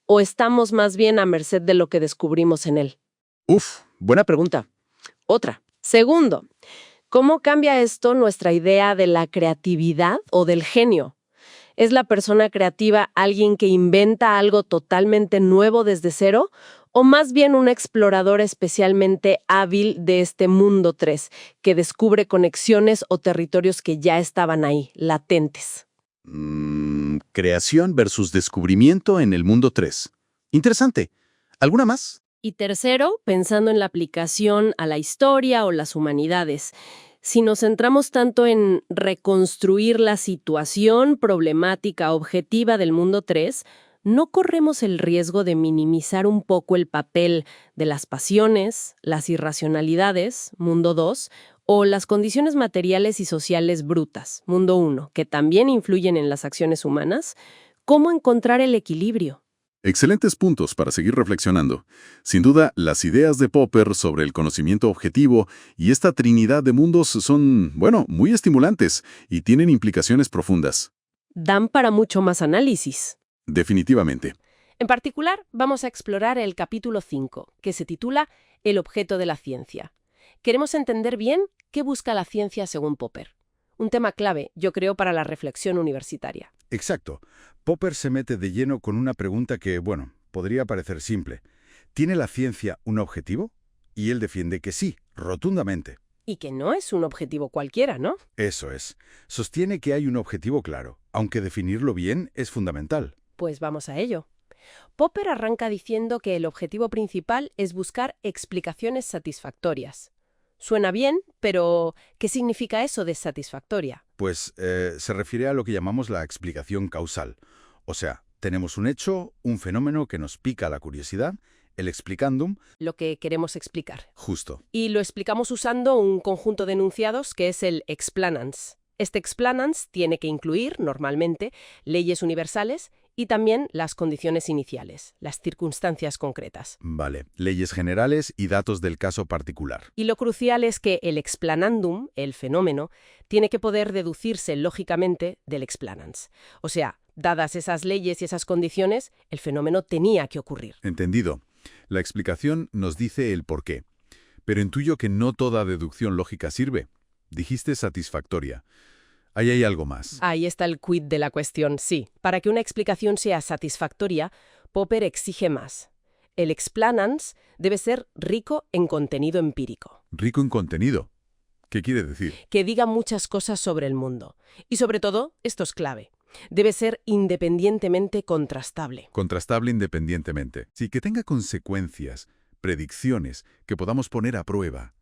¿O estamos más bien a merced de lo que descubrimos en él? Uf, buena pregunta. Pregunta. Otra. Segundo, ¿cómo cambia esto nuestra idea de la creatividad o del genio? ¿Es la persona creativa alguien que inventa algo totalmente nuevo desde cero? ¿O más bien un explorador especialmente hábil de este mundo 3, que descubre conexiones o territorios que ya estaban ahí, latentes? Creación versus descubrimiento en el mundo 3. Interesante. ¿Alguna más? Y tercero, pensando en la aplicación a la historia o las humanidades. Si nos centramos tanto en reconstruir la situación problemática objetiva del mundo 3, ¿no corremos el riesgo de minimizar un poco el papel de las pasiones, las irracionalidades, mundo 2, o las condiciones materiales y sociales brutas, mundo 1, que también influyen en las acciones humanas? ¿Cómo encontrar el equilibrio? Excelentes puntos para seguir reflexionando. Sin duda, las ideas de Popper sobre el conocimiento objetivo y esta trinidad de mundos son, bueno, muy estimulantes y tienen implicaciones profundas. Dan para mucho más análisis. Definitivamente. En particular, vamos a explorar el capítulo 5, que se titula El objeto de la ciencia. Queremos entender bien qué busca la ciencia según Popper. Un tema clave, yo creo, para la reflexión universitaria. Exacto. Popper se mete de lleno con una pregunta que, bueno, podría parecer simple. ¿Tiene la ciencia un objetivo? Y él defiende que sí, rotundamente. Y que no es un objetivo cualquiera, ¿no? Eso es. Sostiene que hay un objetivo claro, aunque definirlo bien es fundamental. Pues vamos a ello. Popper arranca diciendo que el objetivo principal es buscar explicaciones satisfactorias. Suena bien, pero ¿qué significa eso de satisfactoria? Pues se refiere a lo que llamamos la explicación causal. O sea, tenemos un hecho, un fenómeno que nos pica la curiosidad, el explicandum, Lo que queremos explicar. justo. Y lo explicamos usando un conjunto de enunciados que es el explanans. Este explanans tiene que incluir, normalmente, leyes universales y también las condiciones iniciales, las circunstancias concretas. Vale, leyes generales y datos del caso particular. Y lo crucial es que el explanandum, el fenómeno, tiene que poder deducirse lógicamente del explanans. O sea, dadas esas leyes y esas condiciones, el fenómeno tenía que ocurrir. Entendido. La explicación nos dice el porqué. Pero intuyo que no toda deducción lógica sirve. Dijiste satisfactoria. Ahí hay algo más. Ahí está el quid de la cuestión, sí. Para que una explicación sea satisfactoria, Popper exige más. El explanans debe ser rico en contenido empírico, Rico en contenido. ¿Qué quiere decir? que diga muchas cosas sobre el mundo. Y sobre todo, esto es clave, debe ser independientemente contrastable. Contrastable independientemente. Sí, que tenga consecuencias, predicciones que podamos poner a prueba.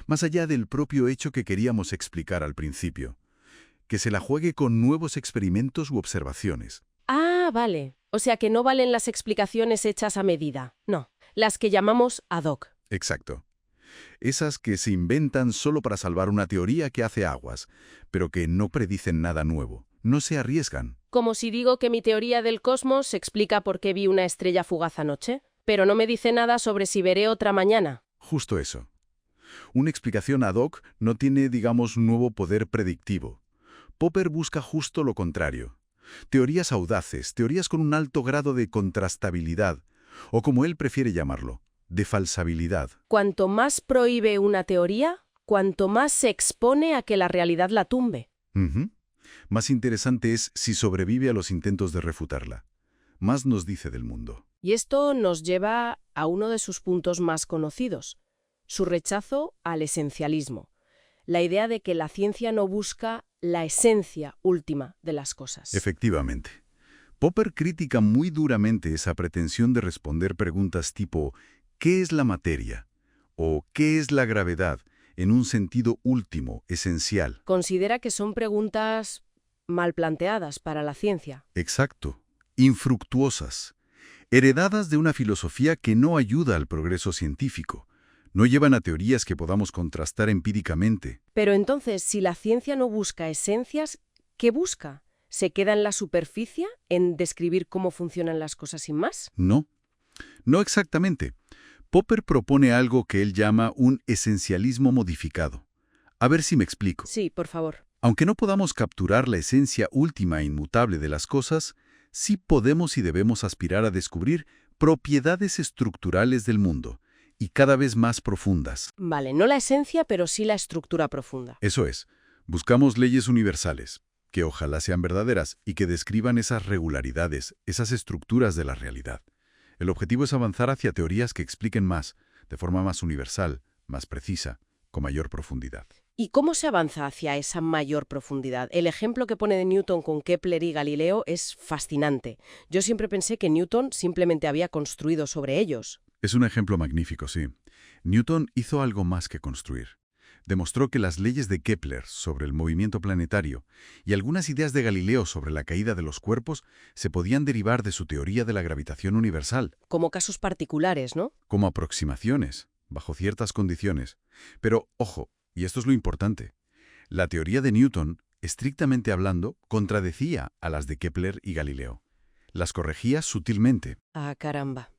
Más allá del propio hecho que queríamos explicar al principio. Que se la juegue con nuevos experimentos u observaciones. Ah, vale. O sea que no valen las explicaciones hechas a medida. No, las que llamamos ad hoc. Exacto. Esas que se inventan solo para salvar una teoría que hace aguas, pero que no predicen nada nuevo. No se arriesgan. Como si digo que mi teoría del cosmos explica por qué vi una estrella fugaz anoche, pero no me dice nada sobre si veré otra mañana. Justo eso. Una explicación ad hoc no tiene, digamos, nuevo poder predictivo. Popper busca justo lo contrario. Teorías audaces, teorías con un alto grado de contrastabilidad, o como él prefiere llamarlo, de falsabilidad. Cuanto más prohíbe una teoría, cuanto más se expone a que la realidad la tumbe. Ujú. Más interesante es si sobrevive a los intentos de refutarla. Más nos dice del mundo. Y esto nos lleva a uno de sus puntos más conocidos, su rechazo al esencialismo. La idea de que la ciencia no busca la esencia última de las cosas. Efectivamente. Popper critica muy duramente esa pretensión de responder preguntas tipo ¿qué es la materia? O ¿qué es la gravedad? En un sentido último, esencial. Considera que son preguntas mal planteadas para la ciencia. Exacto. Infructuosas. Heredadas de una filosofía que no ayuda al progreso científico. No llevan a teorías que podamos contrastar empíricamente. Pero entonces, si la ciencia no busca esencias, ¿qué busca? ¿Se queda en la superficie, en describir cómo funcionan las cosas sin más? No. No exactamente. Popper propone algo que él llama un esencialismo modificado. A ver si me explico. Sí, por favor. Aunque no podamos capturar la esencia última e inmutable de las cosas, sí podemos y debemos aspirar a descubrir propiedades estructurales del mundo, y cada vez más profundas. Vale, no la esencia, pero sí la estructura profunda. Eso es, buscamos leyes universales, que ojalá sean verdaderas y que describan esas regularidades, esas estructuras de la realidad. El objetivo es avanzar hacia teorías que expliquen más, de forma más universal, más precisa, con mayor profundidad. ¿Y cómo se avanza hacia esa mayor profundidad? El ejemplo que pone de Newton con Kepler y Galileo es fascinante. Yo siempre pensé que Newton simplemente había construido sobre ellos. Es un ejemplo magnífico, sí. Newton hizo algo más que construir. Demostró que las leyes de Kepler sobre el movimiento planetario y algunas ideas de Galileo sobre la caída de los cuerpos se podían derivar de su teoría de la gravitación universal, Como casos particulares, ¿no? como aproximaciones, bajo ciertas condiciones. Pero, ojo, y esto es lo importante, la teoría de Newton, estrictamente hablando, contradecía a las de Kepler y Galileo. Las corregía sutilmente. Ah, caramba.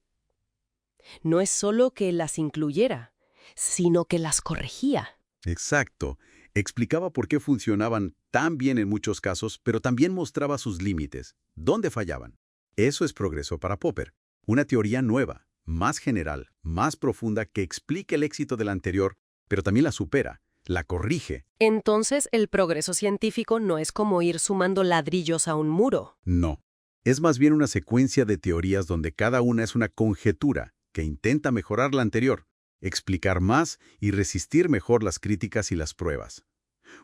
No es solo que las incluyera, sino que las corregía. Exacto. Explicaba por qué funcionaban tan bien en muchos casos, pero también mostraba sus límites, dónde fallaban. Eso es progreso para Popper. Una teoría nueva, más general, más profunda, que explique el éxito de la anterior, pero también la supera, la corrige. Entonces, el progreso científico no es como ir sumando ladrillos a un muro. No. Es más bien una secuencia de teorías donde cada una es una conjetura que intenta mejorar la anterior, explicar más y resistir mejor las críticas y las pruebas.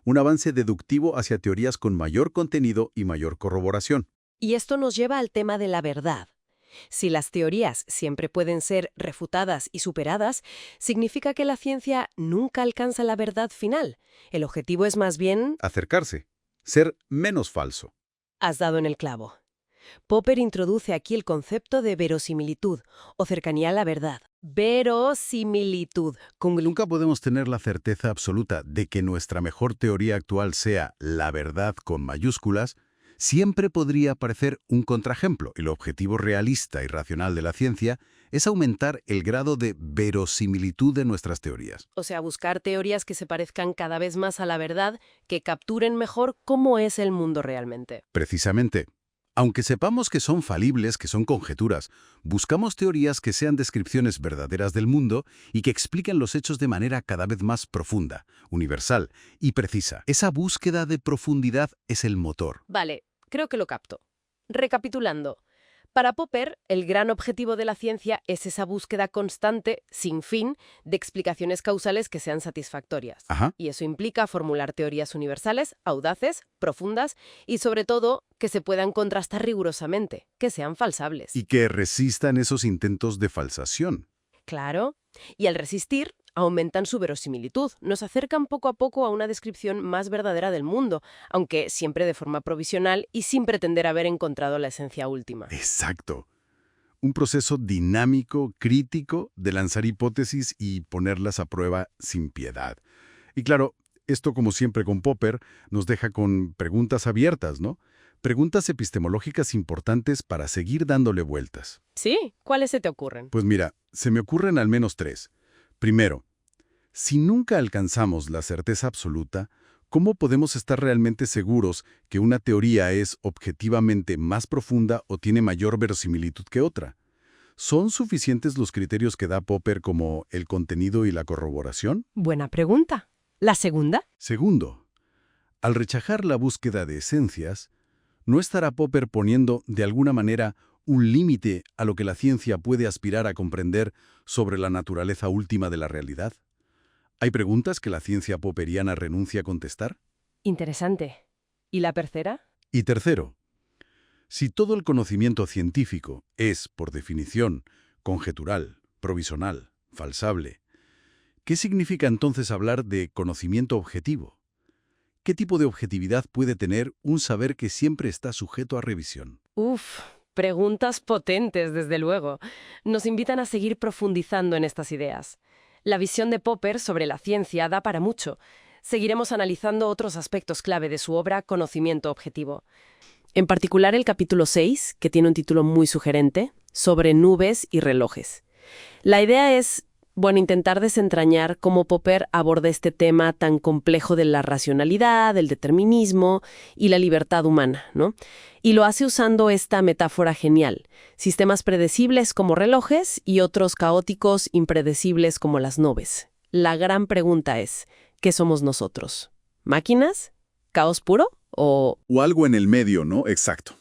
Un avance deductivo hacia teorías con mayor contenido y mayor corroboración. Y esto nos lleva al tema de la verdad. Si las teorías siempre pueden ser refutadas y superadas, significa que la ciencia nunca alcanza la verdad final. El objetivo es más bien... Acercarse. Ser menos falso. Has dado en el clavo. Popper introduce aquí el concepto de verosimilitud, o cercanía a la verdad. Verosimilitud. Como nunca podemos tener la certeza absoluta de que nuestra mejor teoría actual sea la verdad con mayúsculas, siempre podría aparecer un contraejemplo, y el objetivo realista y racional de la ciencia es aumentar el grado de verosimilitud de nuestras teorías. O sea, buscar teorías que se parezcan cada vez más a la verdad, que capturen mejor cómo es el mundo realmente. Precisamente, aunque sepamos que son falibles, que son conjeturas, buscamos teorías que sean descripciones verdaderas del mundo y que expliquen los hechos de manera cada vez más profunda, universal y precisa. Esa búsqueda de profundidad es el motor. Vale, creo que lo capto. Recapitulando. Para Popper, el gran objetivo de la ciencia es esa búsqueda constante, sin fin, de explicaciones causales que sean satisfactorias. Ajá. Y eso implica formular teorías universales, audaces, profundas y, sobre todo, que se puedan contrastar rigurosamente, que sean falsables. Y que resistan esos intentos de falsación. Claro. Y al resistir, aumentan su verosimilitud, nos acercan poco a poco a una descripción más verdadera del mundo, aunque siempre de forma provisional y sin pretender haber encontrado la esencia última. Exacto. Un proceso dinámico, crítico, de lanzar hipótesis y ponerlas a prueba sin piedad. Y claro, esto, como siempre con Popper, nos deja con preguntas abiertas, ¿no? Preguntas epistemológicas importantes para seguir dándole vueltas. ¿Sí? ¿Cuáles se te ocurren? Pues mira, se me ocurren al menos 3. Primero, si nunca alcanzamos la certeza absoluta, ¿cómo podemos estar realmente seguros que una teoría es objetivamente más profunda o tiene mayor verosimilitud que otra? ¿Son suficientes los criterios que da Popper como el contenido y la corroboración? Buena pregunta. ¿La segunda? Segundo, al rechazar la búsqueda de esencias, ¿no estará Popper poniendo, de alguna manera, un límite a lo que la ciencia puede aspirar a comprender sobre la naturaleza última de la realidad? ¿Hay preguntas que la ciencia popperiana renuncia a contestar? Interesante. ¿Y la tercera? Y tercero, si todo el conocimiento científico es, por definición, conjetural, provisional, falsable, ¿qué significa entonces hablar de conocimiento objetivo? ¿Qué tipo de objetividad puede tener un saber que siempre está sujeto a revisión? Uf, preguntas potentes, desde luego. Nos invitan a seguir profundizando en estas ideas. La visión de Popper sobre la ciencia da para mucho. Seguiremos analizando otros aspectos clave de su obra Conocimiento Objetivo. En particular el capítulo 6, que tiene un título muy sugerente, sobre nubes y relojes. La idea es bueno, intentar desentrañar cómo Popper aborda este tema tan complejo de la racionalidad, el determinismo y la libertad humana, ¿no? Y lo hace usando esta metáfora genial: sistemas predecibles como relojes y otros caóticos, impredecibles como las nubes. La gran pregunta es, ¿qué somos nosotros? ¿Máquinas? ¿Caos puro? ¿O...? O algo en el medio, ¿no? Exacto.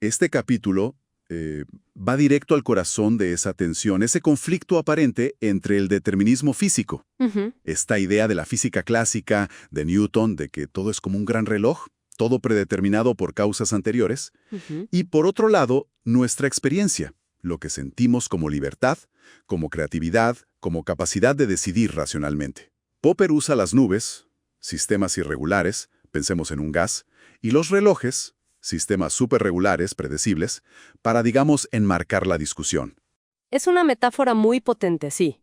Este capítulo va directo al corazón de esa tensión, ese conflicto aparente entre el determinismo físico, Ujú. esta idea de la física clásica de Newton, de que todo es como un gran reloj, todo predeterminado por causas anteriores, Ujú. y por otro lado, nuestra experiencia, lo que sentimos como libertad, como creatividad, como capacidad de decidir racionalmente. Popper usa las nubes, sistemas irregulares, pensemos en un gas, y los relojes, sistemas superregulares, predecibles, para, digamos, enmarcar la discusión. Es una metáfora muy potente, sí.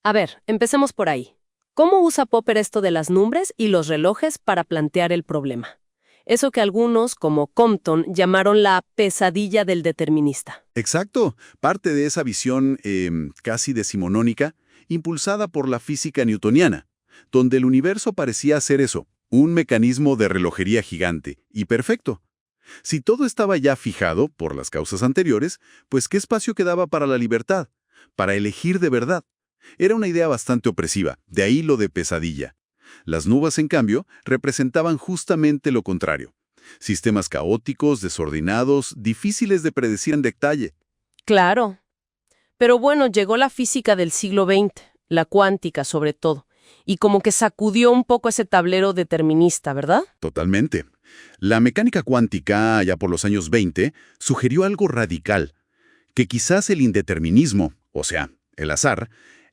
A ver, empecemos por ahí. ¿Cómo usa Popper esto de las nubes y los relojes para plantear el problema? Eso que algunos, como Compton, llamaron la pesadilla del determinista. Exacto, parte de esa visión casi decimonónica, impulsada por la física newtoniana, donde el universo parecía ser eso, un mecanismo de relojería gigante y perfecto. Si todo estaba ya fijado por las causas anteriores, pues ¿qué espacio quedaba para la libertad? Para elegir de verdad. Era una idea bastante opresiva, de ahí lo de pesadilla. Las nubes, en cambio, representaban justamente lo contrario. Sistemas caóticos, desordenados, difíciles de predecir en detalle. Claro. Pero bueno, llegó la física del siglo XX, la cuántica sobre todo, y como que sacudió un poco ese tablero determinista, ¿verdad? Totalmente. La mecánica cuántica, ya por los años 20, sugirió algo radical, que quizás el indeterminismo, o sea, el azar,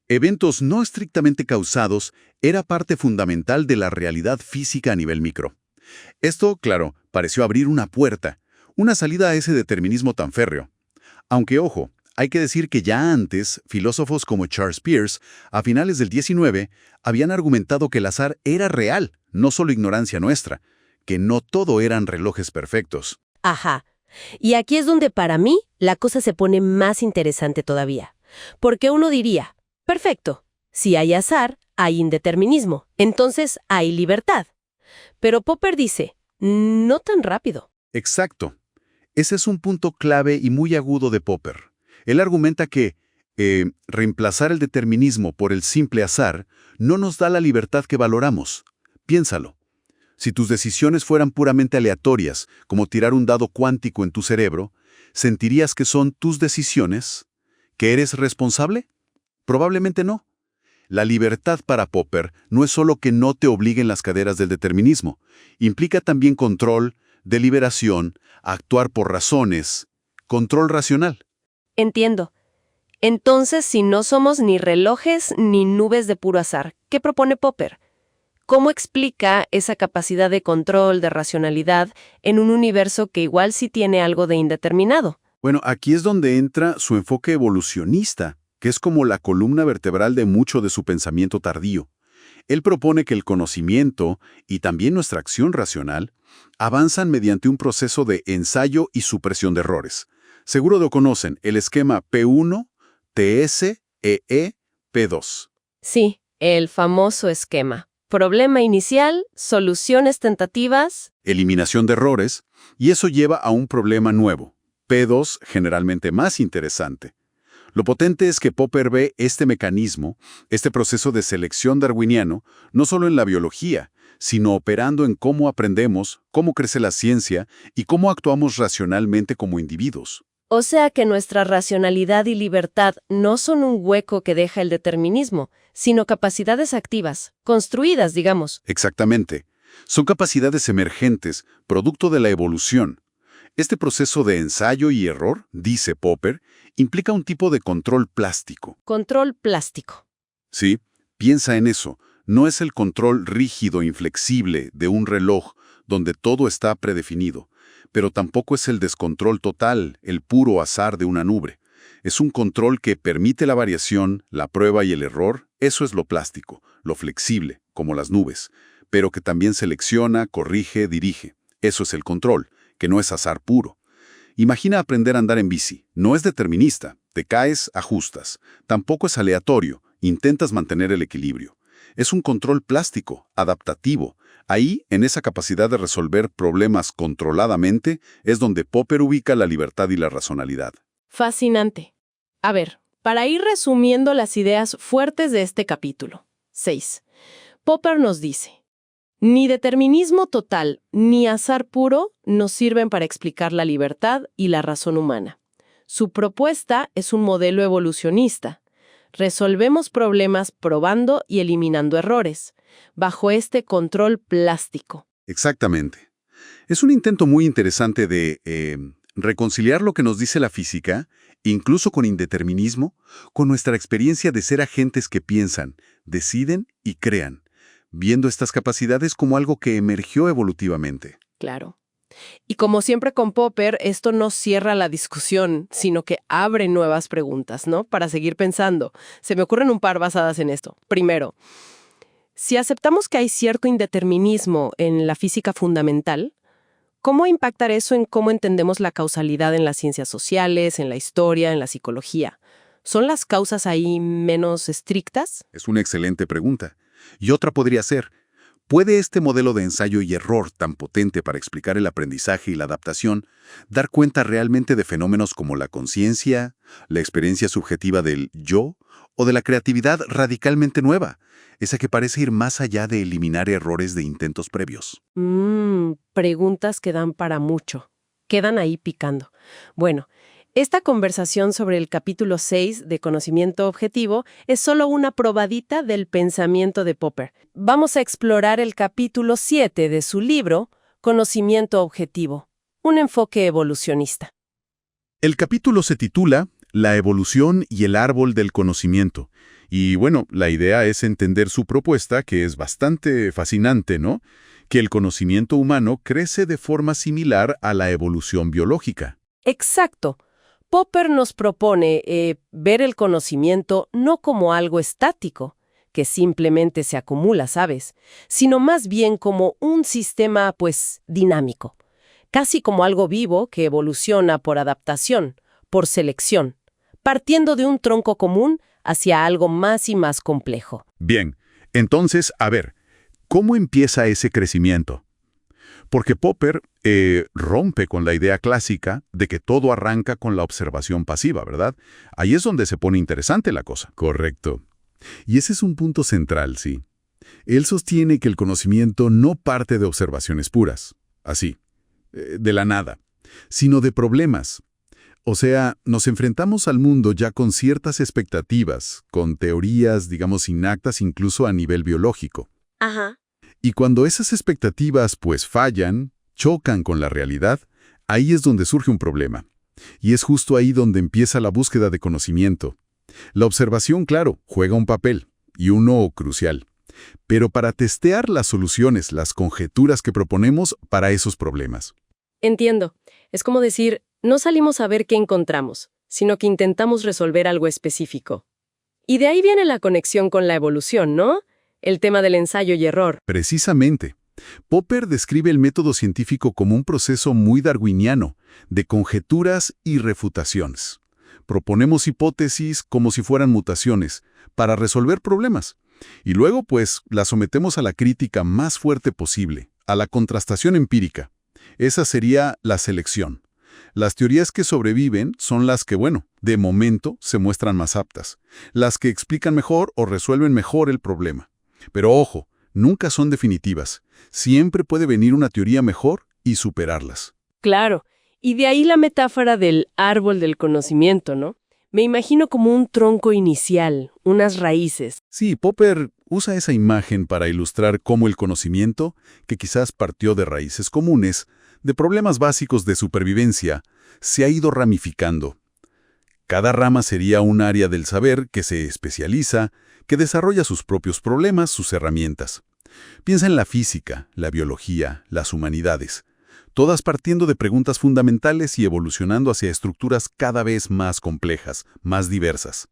eventos no estrictamente causados, era parte fundamental de la realidad física a nivel micro. Esto, claro, pareció abrir una puerta, una salida a ese determinismo tan férreo. Aunque, ojo, hay que decir que ya antes, filósofos como Charles Peirce, a finales del XIX, habían argumentado que el azar era real, no solo ignorancia nuestra, que no todo eran relojes perfectos. Ajá. Y aquí es donde para mí la cosa se pone más interesante todavía. Porque uno diría, perfecto, si hay azar, hay indeterminismo, entonces hay libertad. Pero Popper dice, no tan rápido. Exacto. Ese es un punto clave y muy agudo de Popper. Él argumenta que reemplazar el determinismo por el simple azar no nos da la libertad que valoramos. Piénsalo. Si tus decisiones fueran puramente aleatorias, como tirar un dado cuántico en tu cerebro, ¿sentirías que son tus decisiones? ¿Que eres responsable? Probablemente no. La libertad para Popper no es solo que no te obliguen las caderas del determinismo, implica también control, deliberación, actuar por razones, control racional. Entiendo. Entonces, si no somos ni relojes ni nubes de puro azar, ¿qué propone Popper? ¿Cómo explica esa capacidad de control, de racionalidad, en un universo que igual sí tiene algo de indeterminado? Bueno, aquí es donde entra su enfoque evolucionista, que es como la columna vertebral de mucho de su pensamiento tardío. Él propone que el conocimiento y también nuestra acción racional avanzan mediante un proceso de ensayo y supresión de errores. Seguro lo conocen, el esquema P1, TS, EE, P2. Sí, el famoso esquema. Problema inicial, soluciones tentativas. Eliminación de errores, y eso lleva a un problema nuevo, P2 generalmente más interesante. Lo potente es que Popper ve este mecanismo, este proceso de selección darwiniano, no solo en la biología, sino operando en cómo aprendemos, cómo crece la ciencia y cómo actuamos racionalmente como individuos. O sea que nuestra racionalidad y libertad no son un hueco que deja el determinismo, sino capacidades activas, construidas, digamos. Exactamente. Son capacidades emergentes, producto de la evolución. Este proceso de ensayo y error, dice Popper, implica un tipo de control plástico. Control plástico. Sí, piensa en eso. No es el control rígido, inflexible de un reloj donde todo está predefinido, pero tampoco es el descontrol total, el puro azar de una nube. Es un control que permite la variación, la prueba y el error. Eso es lo plástico, lo flexible, como las nubes, pero que también selecciona, corrige, dirige. Eso es el control, que no es azar puro. Imagina aprender a andar en bici. No es determinista. Te caes, ajustas. Tampoco es aleatorio. Intentas mantener el equilibrio. Es un control plástico, adaptativo. Ahí, en esa capacidad de resolver problemas controladamente, es donde Popper ubica la libertad y la racionalidad. Fascinante. A ver, para ir resumiendo las ideas fuertes de este capítulo. 6. Popper nos dice: ni determinismo total ni azar puro nos sirven para explicar la libertad y la razón humana. Su propuesta es un modelo evolucionista. Resolvemos problemas probando y eliminando errores, bajo este control plástico. Exactamente. Es un intento muy interesante de reconciliar lo que nos dice la física, incluso con indeterminismo, con nuestra experiencia de ser agentes que piensan, deciden y crean, viendo estas capacidades como algo que emergió evolutivamente. Claro. Y como siempre con Popper, esto no cierra la discusión, sino que abre nuevas preguntas, ¿no? Para seguir pensando. Se me ocurren un par basadas en esto. Primero, si aceptamos que hay cierto indeterminismo en la física fundamental, ¿cómo impactar eso en cómo entendemos la causalidad en las ciencias sociales, en la historia, en la psicología? ¿Son las causas ahí menos estrictas? Es una excelente pregunta. Y otra podría ser, ¿puede este modelo de ensayo y error tan potente para explicar el aprendizaje y la adaptación dar cuenta realmente de fenómenos como la conciencia, la experiencia subjetiva del yo o de la creatividad radicalmente nueva, esa que parece ir más allá de eliminar errores de intentos previos? Preguntas que dan para mucho. Quedan ahí picando. Bueno, esta conversación sobre el capítulo 6 de Conocimiento Objetivo es solo una probadita del pensamiento de Popper. Vamos a explorar el capítulo 7 de su libro, Conocimiento Objetivo, un enfoque evolucionista. El capítulo se titula La evolución y el árbol del conocimiento. Y bueno, la idea es entender su propuesta, que es bastante fascinante, ¿no? Que el conocimiento humano crece de forma similar a la evolución biológica. Exacto. Popper nos propone ver el conocimiento no como algo estático, que simplemente se acumula, ¿sabes? Sino más bien como un sistema, dinámico. Casi como algo vivo que evoluciona por adaptación, por selección, partiendo de un tronco común hacia algo más y más complejo. Bien, entonces, a ver, ¿cómo empieza ese crecimiento? Porque Popper rompe con la idea clásica de que todo arranca con la observación pasiva, ¿verdad? Ahí es donde se pone interesante la cosa. Correcto. Y ese es un punto central, sí. Él sostiene que el conocimiento no parte de observaciones puras, así, de la nada, sino de problemas. O sea, nos enfrentamos al mundo ya con ciertas expectativas, con teorías, digamos, inactas incluso a nivel biológico. Ajá. Y cuando esas expectativas, fallan, chocan con la realidad, ahí es donde surge un problema. Y es justo ahí donde empieza la búsqueda de conocimiento. La observación, claro, juega un papel, y uno crucial. Pero para testear las soluciones, las conjeturas que proponemos para esos problemas. Entiendo. Es como decir, no salimos a ver qué encontramos, sino que intentamos resolver algo específico. Y de ahí viene la conexión con la evolución, ¿no? El tema del ensayo y error. Precisamente. Popper describe el método científico como un proceso muy darwiniano, de conjeturas y refutaciones. Proponemos hipótesis como si fueran mutaciones, para resolver problemas. Y luego, las sometemos a la crítica más fuerte posible, a la contrastación empírica. Esa sería la selección. Las teorías que sobreviven son las que, de momento se muestran más aptas, las que explican mejor o resuelven mejor el problema. Pero ojo, nunca son definitivas. Siempre puede venir una teoría mejor y superarlas. Claro, y de ahí la metáfora del árbol del conocimiento, ¿no? Me imagino como un tronco inicial, unas raíces. Sí, Popper usa esa imagen para ilustrar cómo el conocimiento, que quizás partió de raíces comunes, de problemas básicos de supervivencia, se ha ido ramificando. Cada rama sería un área del saber que se especializa, que desarrolla sus propios problemas, sus herramientas. Piensa en la física, la biología, las humanidades, todas partiendo de preguntas fundamentales y evolucionando hacia estructuras cada vez más complejas, más diversas.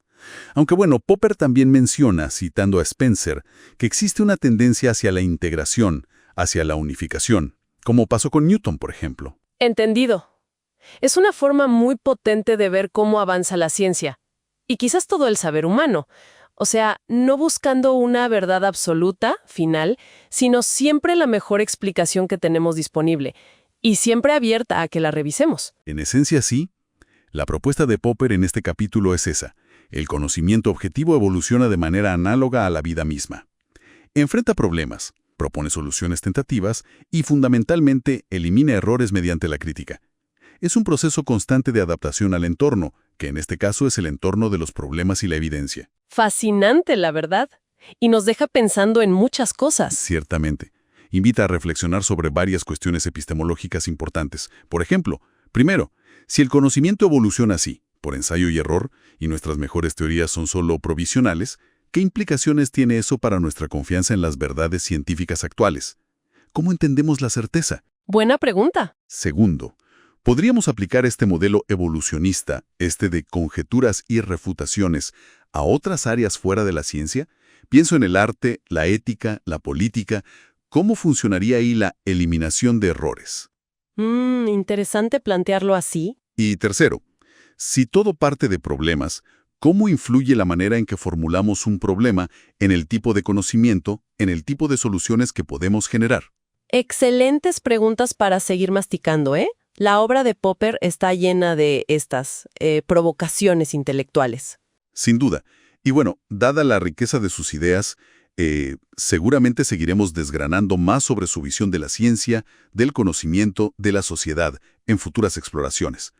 Aunque Popper también menciona, citando a Spencer, que existe una tendencia hacia la integración, hacia la unificación, como pasó con Newton, por ejemplo. Entendido. Es una forma muy potente de ver cómo avanza la ciencia, y quizás todo el saber humano. O sea, no buscando una verdad absoluta, final, sino siempre la mejor explicación que tenemos disponible, y siempre abierta a que la revisemos. En esencia, sí. La propuesta de Popper en este capítulo es esa. El conocimiento objetivo evoluciona de manera análoga a la vida misma. Enfrenta problemas, propone soluciones tentativas y, fundamentalmente, elimina errores mediante la crítica. Es un proceso constante de adaptación al entorno, que en este caso es el entorno de los problemas y la evidencia. Fascinante, la verdad. Y nos deja pensando en muchas cosas. Ciertamente. Invita a reflexionar sobre varias cuestiones epistemológicas importantes. Por ejemplo, primero, si el conocimiento evoluciona así, por ensayo y error, y nuestras mejores teorías son solo provisionales, ¿qué implicaciones tiene eso para nuestra confianza en las verdades científicas actuales? ¿Cómo entendemos la certeza? Buena pregunta. Segundo, ¿podríamos aplicar este modelo evolucionista, de conjeturas y refutaciones, a otras áreas fuera de la ciencia? Pienso en el arte, la ética, la política. ¿Cómo funcionaría ahí la eliminación de errores? Interesante plantearlo así. Y tercero, si todo parte de problemas, ¿cómo influye la manera en que formulamos un problema en el tipo de conocimiento, en el tipo de soluciones que podemos generar? Excelentes preguntas para seguir masticando, ¿eh? La obra de Popper está llena de estas provocaciones intelectuales. Sin duda. Y bueno, dada la riqueza de sus ideas, seguramente seguiremos desgranando más sobre su visión de la ciencia, del conocimiento, de la sociedad, en futuras exploraciones.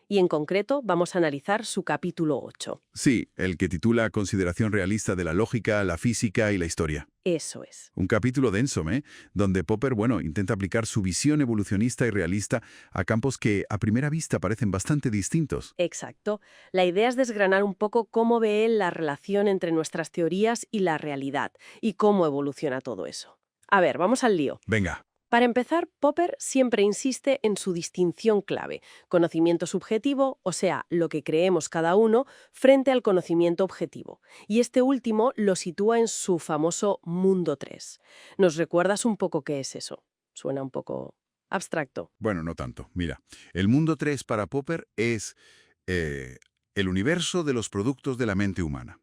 Y en concreto vamos a analizar su capítulo 8. Sí, el que titula Consideración realista de la lógica, la física y la historia. Eso es. Un capítulo denso, donde Popper, intenta aplicar su visión evolucionista y realista a campos que a primera vista parecen bastante distintos. Exacto. La idea es desgranar un poco cómo ve él la relación entre nuestras teorías y la realidad, y cómo evoluciona todo eso. A ver, vamos al lío. Venga. Para empezar, Popper siempre insiste en su distinción clave, conocimiento subjetivo, o sea, lo que creemos cada uno, frente al conocimiento objetivo. Y este último lo sitúa en su famoso Mundo 3. ¿Nos recuerdas un poco qué es eso? Suena un poco abstracto. Bueno, no tanto. Mira, el mundo 3 para Popper es el universo de los productos de la mente humana.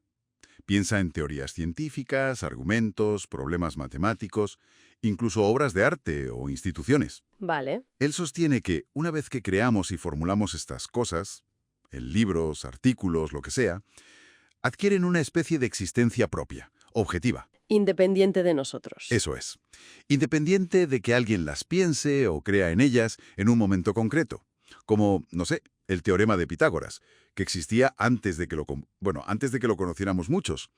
Piensa en teorías científicas, argumentos, problemas matemáticos, incluso obras de arte o instituciones. Vale. Él sostiene que una vez que creamos y formulamos estas cosas, en libros, artículos, lo que sea, adquieren una especie de existencia propia, objetiva. Independiente de nosotros. Eso es. Independiente de que alguien las piense o crea en ellas en un momento concreto. Como, no sé, el teorema de Pitágoras, que existía antes de que lo conociéramos muchos.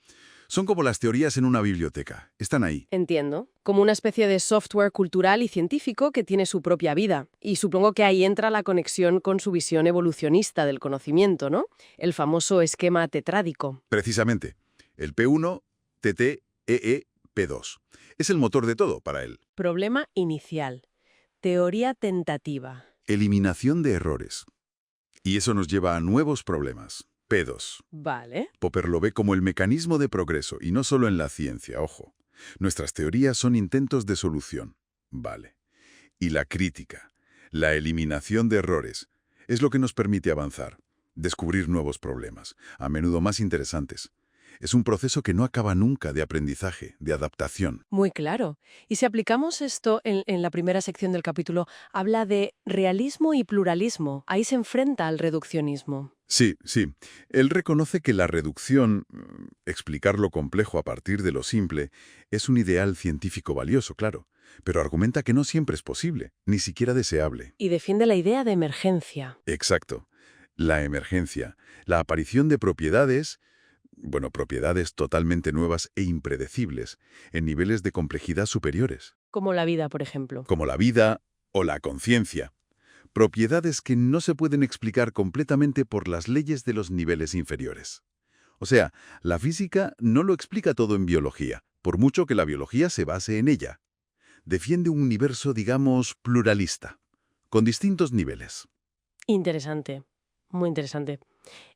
Son como las teorías en una biblioteca. Están ahí. Entiendo. Como una especie de software cultural y científico que tiene su propia vida. Y supongo que ahí entra la conexión con su visión evolucionista del conocimiento, ¿no? El famoso esquema tetrádico. Precisamente. El P1, TT, EE, P2. Es el motor de todo para él. Problema inicial. Teoría tentativa. Eliminación de errores. Y eso nos lleva a nuevos problemas. P2. Vale. Popper lo ve como el mecanismo de progreso, y no solo en la ciencia, ojo. Nuestras teorías son intentos de solución. Vale. Y la crítica, la eliminación de errores, es lo que nos permite avanzar, descubrir nuevos problemas, a menudo más interesantes. Es un proceso que no acaba nunca de aprendizaje, de adaptación. Muy claro. Y si aplicamos esto en la primera sección del capítulo, habla de realismo y pluralismo. Ahí se enfrenta al reduccionismo. Sí. Él reconoce que la reducción, explicar lo complejo a partir de lo simple, es un ideal científico valioso, claro, pero argumenta que no siempre es posible, ni siquiera deseable. Y defiende la idea de emergencia. Exacto. La emergencia, la aparición de propiedades totalmente nuevas e impredecibles, en niveles de complejidad superiores. Como la vida, por ejemplo. Como la vida o la conciencia. Propiedades que no se pueden explicar completamente por las leyes de los niveles inferiores. O sea, la física no lo explica todo en biología, por mucho que la biología se base en ella. Defiende un universo, digamos, pluralista, con distintos niveles. Interesante. Muy interesante.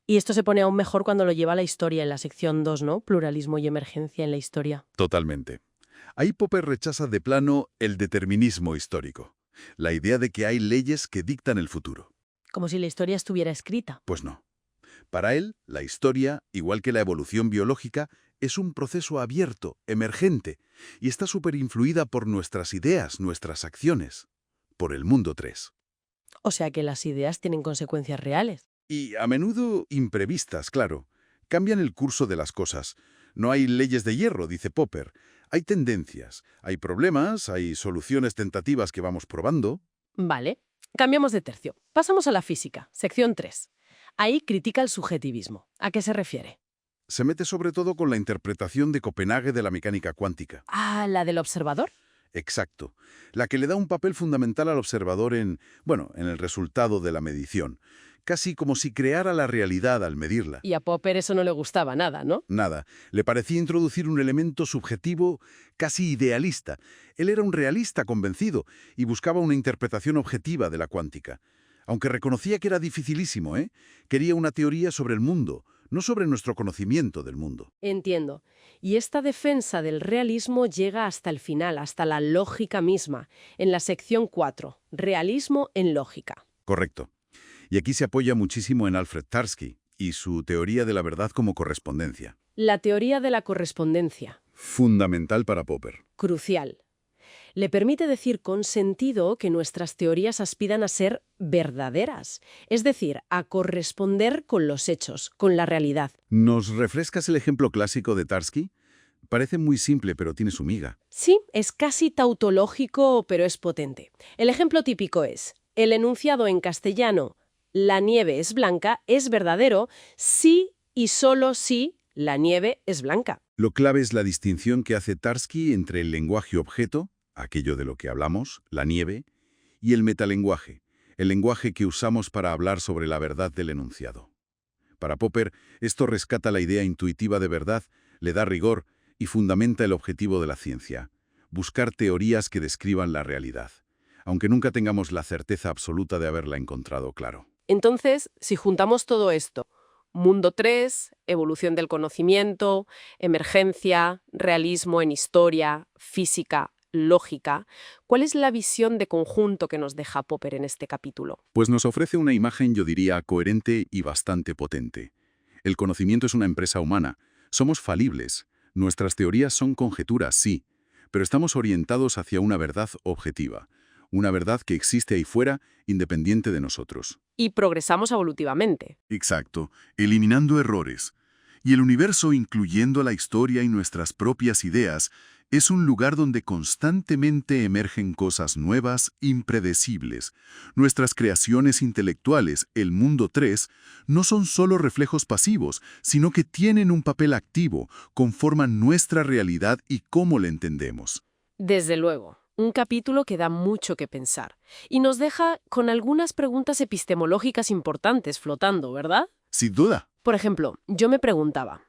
Y esto se pone aún mejor cuando lo lleva a la historia en la sección 2, ¿no? Pluralismo y emergencia en la historia. Totalmente. Ahí Popper rechaza de plano el determinismo histórico, la idea de que hay leyes que dictan el futuro. Como si la historia estuviera escrita. Pues no. Para él, la historia, igual que la evolución biológica, es un proceso abierto, emergente, y está súper influida por nuestras ideas, nuestras acciones, por el mundo 3. O sea que las ideas tienen consecuencias reales. Y a menudo imprevistas, claro. Cambian el curso de las cosas. No hay leyes de hierro, dice Popper. Hay tendencias, hay problemas, hay soluciones tentativas que vamos probando. Vale, cambiamos de tercio. Pasamos a la física, sección 3. Ahí critica el subjetivismo. ¿A qué se refiere? Se mete sobre todo con la interpretación de Copenhague de la mecánica cuántica. Ah, ¿la del observador? Exacto. La que le da un papel fundamental al observador en el resultado de la medición. Casi como si creara la realidad al medirla. Y a Popper eso no le gustaba nada, ¿no? Nada. Le parecía introducir un elemento subjetivo casi idealista. Él era un realista convencido y buscaba una interpretación objetiva de la cuántica. Aunque reconocía que era dificilísimo, ¿eh? Quería una teoría sobre el mundo, no sobre nuestro conocimiento del mundo. Entiendo. Y esta defensa del realismo llega hasta el final, hasta la lógica misma, en la sección 4, realismo en lógica. Correcto. Y aquí se apoya muchísimo en Alfred Tarski y su teoría de la verdad como correspondencia. La teoría de la correspondencia. Fundamental para Popper. Crucial. Le permite decir con sentido que nuestras teorías aspiran a ser verdaderas, es decir, a corresponder con los hechos, con la realidad. ¿Nos refrescas el ejemplo clásico de Tarski? Parece muy simple, pero tiene su miga. Sí, es casi tautológico, pero es potente. El ejemplo típico es, el enunciado en castellano, la nieve es blanca, es verdadero si y solo si la nieve es blanca. Lo clave es la distinción que hace Tarski entre el lenguaje objeto, aquello de lo que hablamos, la nieve, y el metalenguaje, el lenguaje que usamos para hablar sobre la verdad del enunciado. Para Popper, esto rescata la idea intuitiva de verdad, le da rigor y fundamenta el objetivo de la ciencia, buscar teorías que describan la realidad, aunque nunca tengamos la certeza absoluta de haberla encontrado claro. Entonces, si juntamos todo esto, mundo 3, evolución del conocimiento, emergencia, realismo en historia, física, lógica, ¿cuál es la visión de conjunto que nos deja Popper en este capítulo? Pues nos ofrece una imagen, yo diría, coherente y bastante potente. El conocimiento es una empresa humana. Somos falibles. Nuestras teorías son conjeturas, sí, pero estamos orientados hacia una verdad objetiva. Una verdad que existe ahí fuera, independiente de nosotros. Y progresamos evolutivamente. Exacto, eliminando errores. Y el universo, incluyendo la historia y nuestras propias ideas, es un lugar donde constantemente emergen cosas nuevas, impredecibles. Nuestras creaciones intelectuales, el mundo 3, no son solo reflejos pasivos, sino que tienen un papel activo, conforman nuestra realidad y cómo la entendemos. Desde luego. Un capítulo que da mucho que pensar y nos deja con algunas preguntas epistemológicas importantes flotando, ¿verdad? Sin duda. Por ejemplo, yo me preguntaba,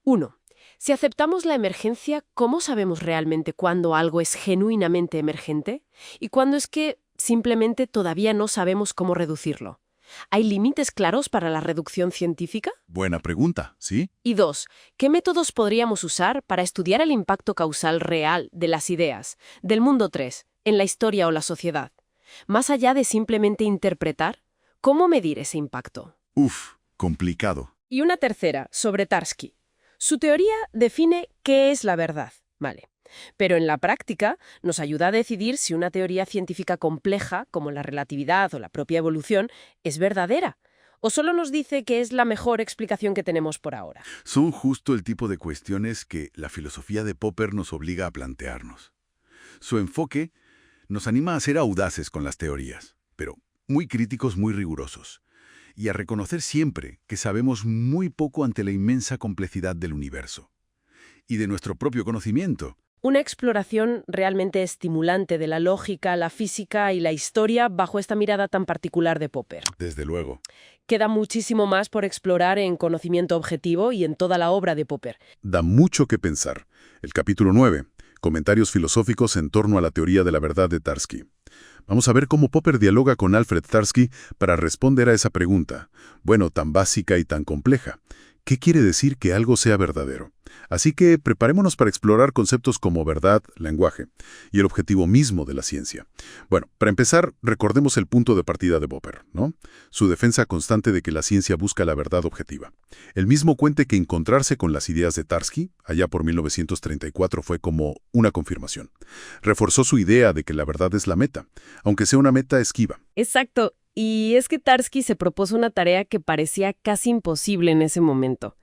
1. Si aceptamos la emergencia, ¿cómo sabemos realmente cuándo algo es genuinamente emergente? ¿Y cuándo es que simplemente todavía no sabemos cómo reducirlo? ¿Hay límites claros para la reducción científica? Buena pregunta, ¿sí? Y 2. ¿Qué métodos podríamos usar para estudiar el impacto causal real de las ideas, del mundo 3, en la historia o la sociedad? Más allá de simplemente interpretar, ¿cómo medir ese impacto? Complicado. Y una tercera, sobre Tarski. Su teoría define qué es la verdad, ¿vale? Pero en la práctica nos ayuda a decidir si una teoría científica compleja, como la relatividad o la propia evolución, es verdadera. ¿O solo nos dice que es la mejor explicación que tenemos por ahora? Son justo el tipo de cuestiones que la filosofía de Popper nos obliga a plantearnos. Su enfoque nos anima a ser audaces con las teorías, pero muy críticos, muy rigurosos, y a reconocer siempre que sabemos muy poco ante la inmensa complejidad del universo y de nuestro propio conocimiento. Una exploración realmente estimulante de la lógica, la física y la historia bajo esta mirada tan particular de Popper. Desde luego. Queda muchísimo más por explorar en Conocimiento Objetivo y en toda la obra de Popper. Da mucho que pensar. El capítulo 9. Comentarios filosóficos en torno a la teoría de la verdad de Tarski. Vamos a ver cómo Popper dialoga con Alfred Tarski para responder a esa pregunta, tan básica y tan compleja. ¿Qué quiere decir que algo sea verdadero? Así que preparémonos para explorar conceptos como verdad, lenguaje y el objetivo mismo de la ciencia. Bueno, para empezar, recordemos el punto de partida de Popper, ¿no? Su defensa constante de que la ciencia busca la verdad objetiva. El mismo cuente que encontrarse con las ideas de Tarski, allá por 1934, fue como una confirmación. Reforzó su idea de que la verdad es la meta, aunque sea una meta esquiva. Exacto. Y es que Tarski se propuso una tarea que parecía casi imposible en ese momento: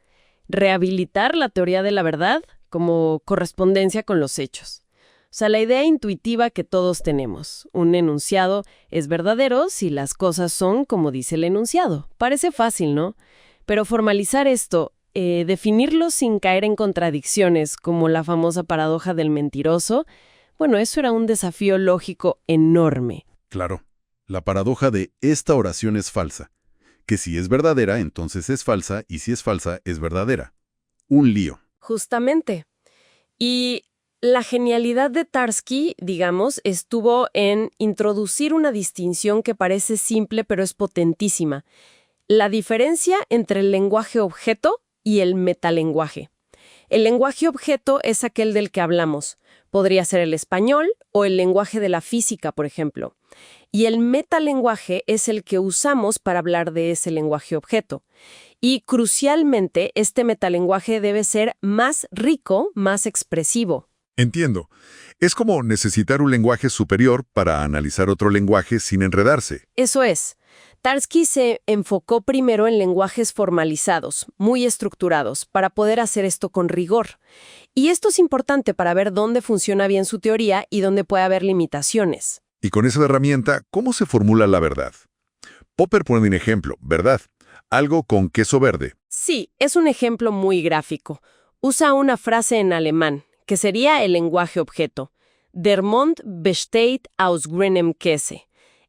rehabilitar la teoría de la verdad como correspondencia con los hechos. O sea, la idea intuitiva que todos tenemos: un enunciado es verdadero si las cosas son como dice el enunciado. Parece fácil, ¿no? Pero formalizar esto, definirlo sin caer en contradicciones, como la famosa paradoja del mentiroso, bueno, eso era un desafío lógico enorme. Claro, la paradoja de esta oración es falsa. Que si es verdadera, entonces es falsa, y si es falsa, es verdadera. Un lío. Justamente. Y la genialidad de Tarski, digamos, estuvo en introducir una distinción que parece simple pero es potentísima: la diferencia entre el lenguaje objeto y el metalenguaje. El lenguaje objeto es aquel del que hablamos. Podría ser el español o el lenguaje de la física, por ejemplo. Y el metalenguaje es el que usamos para hablar de ese lenguaje objeto. Y crucialmente, este metalenguaje debe ser más rico, más expresivo. Entiendo. Es como necesitar un lenguaje superior para analizar otro lenguaje sin enredarse. Eso es. Tarski se enfocó primero en lenguajes formalizados, muy estructurados, para poder hacer esto con rigor. Y esto es importante para ver dónde funciona bien su teoría y dónde puede haber limitaciones. Y con esa herramienta, ¿cómo se formula la verdad? Popper pone un ejemplo, ¿verdad? Algo con queso verde. Sí, es un ejemplo muy gráfico. Usa una frase en alemán, que sería el lenguaje objeto: Der Mond besteht aus grünem Käse.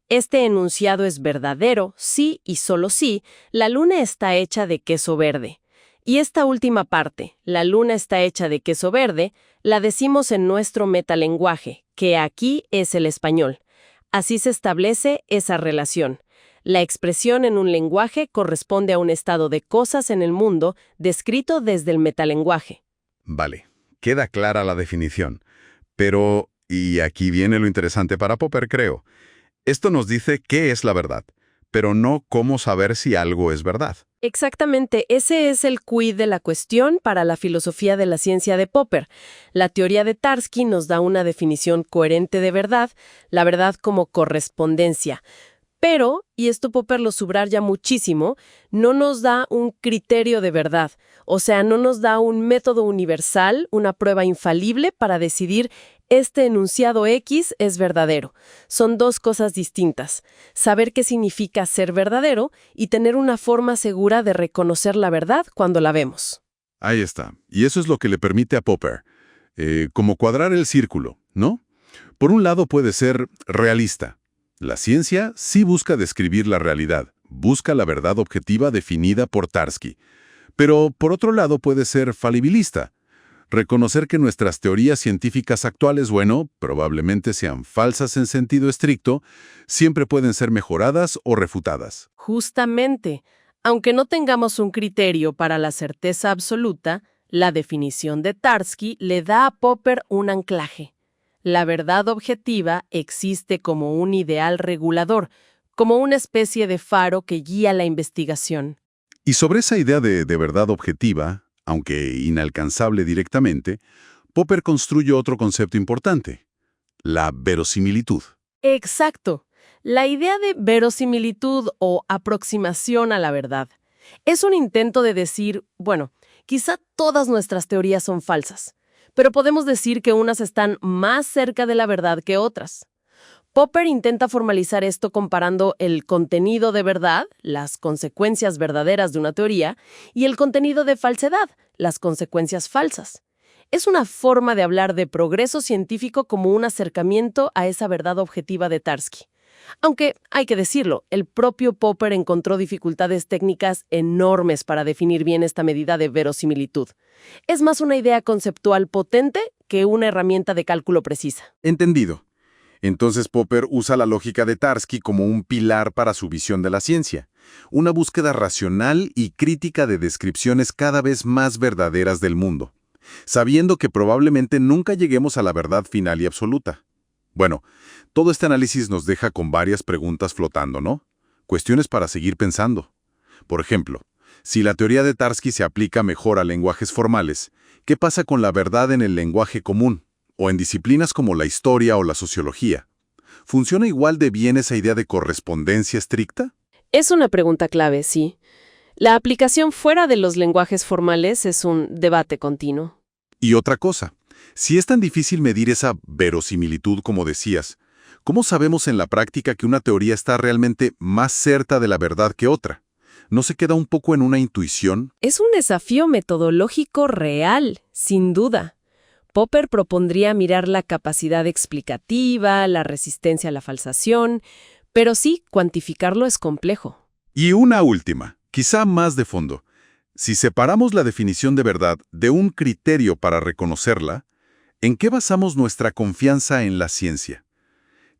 Este enunciado es verdadero si y solo si la luna está hecha de queso verde. Y esta última parte, la luna está hecha de queso verde, la decimos en nuestro metalenguaje, que aquí es el español. Así se establece esa relación. La expresión en un lenguaje corresponde a un estado de cosas en el mundo descrito desde el metalenguaje. Vale, queda clara la definición. Pero, y aquí viene lo interesante para Popper, creo. Esto nos dice qué es la verdad, pero no cómo saber si algo es verdad. Exactamente, ese es el quid de la cuestión para la filosofía de la ciencia de Popper. La teoría de Tarski nos da una definición coherente de verdad, la verdad como correspondencia. Pero, y esto Popper lo subraya muchísimo, no nos da un criterio de verdad. O sea, no nos da un método universal, una prueba infalible para decidir este enunciado X es verdadero. Son dos cosas distintas: saber qué significa ser verdadero y tener una forma segura de reconocer la verdad cuando la vemos. Ahí está. Y eso es lo que le permite a Popper, como cuadrar el círculo, ¿no? Por un lado puede ser realista. La ciencia sí busca describir la realidad, busca la verdad objetiva definida por Tarski. Pero por otro lado puede ser falibilista. Reconocer que nuestras teorías científicas actuales, bueno, probablemente sean falsas en sentido estricto, siempre pueden ser mejoradas o refutadas. Justamente, aunque no tengamos un criterio para la certeza absoluta, la definición de Tarski le da a Popper un anclaje. La verdad objetiva existe como un ideal regulador, como una especie de faro que guía la investigación. Y sobre esa idea de verdad objetiva, aunque inalcanzable directamente, Popper construye otro concepto importante: la verosimilitud. Exacto. La idea de verosimilitud o aproximación a la verdad es un intento de decir, bueno, quizá todas nuestras teorías son falsas, pero podemos decir que unas están más cerca de la verdad que otras. Popper intenta formalizar esto comparando el contenido de verdad, las consecuencias verdaderas de una teoría, y el contenido de falsedad, las consecuencias falsas. Es una forma de hablar de progreso científico como un acercamiento a esa verdad objetiva de Tarski. Aunque, hay que decirlo, el propio Popper encontró dificultades técnicas enormes para definir bien esta medida de verosimilitud. Es más una idea conceptual potente que una herramienta de cálculo precisa. Entendido. Entonces Popper usa la lógica de Tarski como un pilar para su visión de la ciencia. una búsqueda racional y crítica de descripciones cada vez más verdaderas del mundo, sabiendo que probablemente nunca lleguemos a la verdad final y absoluta. Bueno, todo este análisis nos deja con varias preguntas flotando, ¿no? Cuestiones para seguir pensando. Por ejemplo, si la teoría de Tarski se aplica mejor a lenguajes formales, ¿qué pasa con la verdad en el lenguaje común? O en disciplinas como la historia o la sociología. ¿Funciona igual de bien esa idea de correspondencia estricta? Es una pregunta clave, sí. La aplicación fuera de los lenguajes formales es un debate continuo. Y otra cosa, si es tan difícil medir esa verosimilitud como decías, ¿cómo sabemos en la práctica que una teoría está realmente más cerca de la verdad que otra? ¿No se queda un poco en una intuición? Es un desafío metodológico real, sin duda. Popper propondría mirar la capacidad explicativa, la resistencia a la falsación, pero sí, cuantificarlo es complejo. Y una última, quizá más de fondo. Si separamos la definición de verdad de un criterio para reconocerla, ¿en qué basamos nuestra confianza en la ciencia?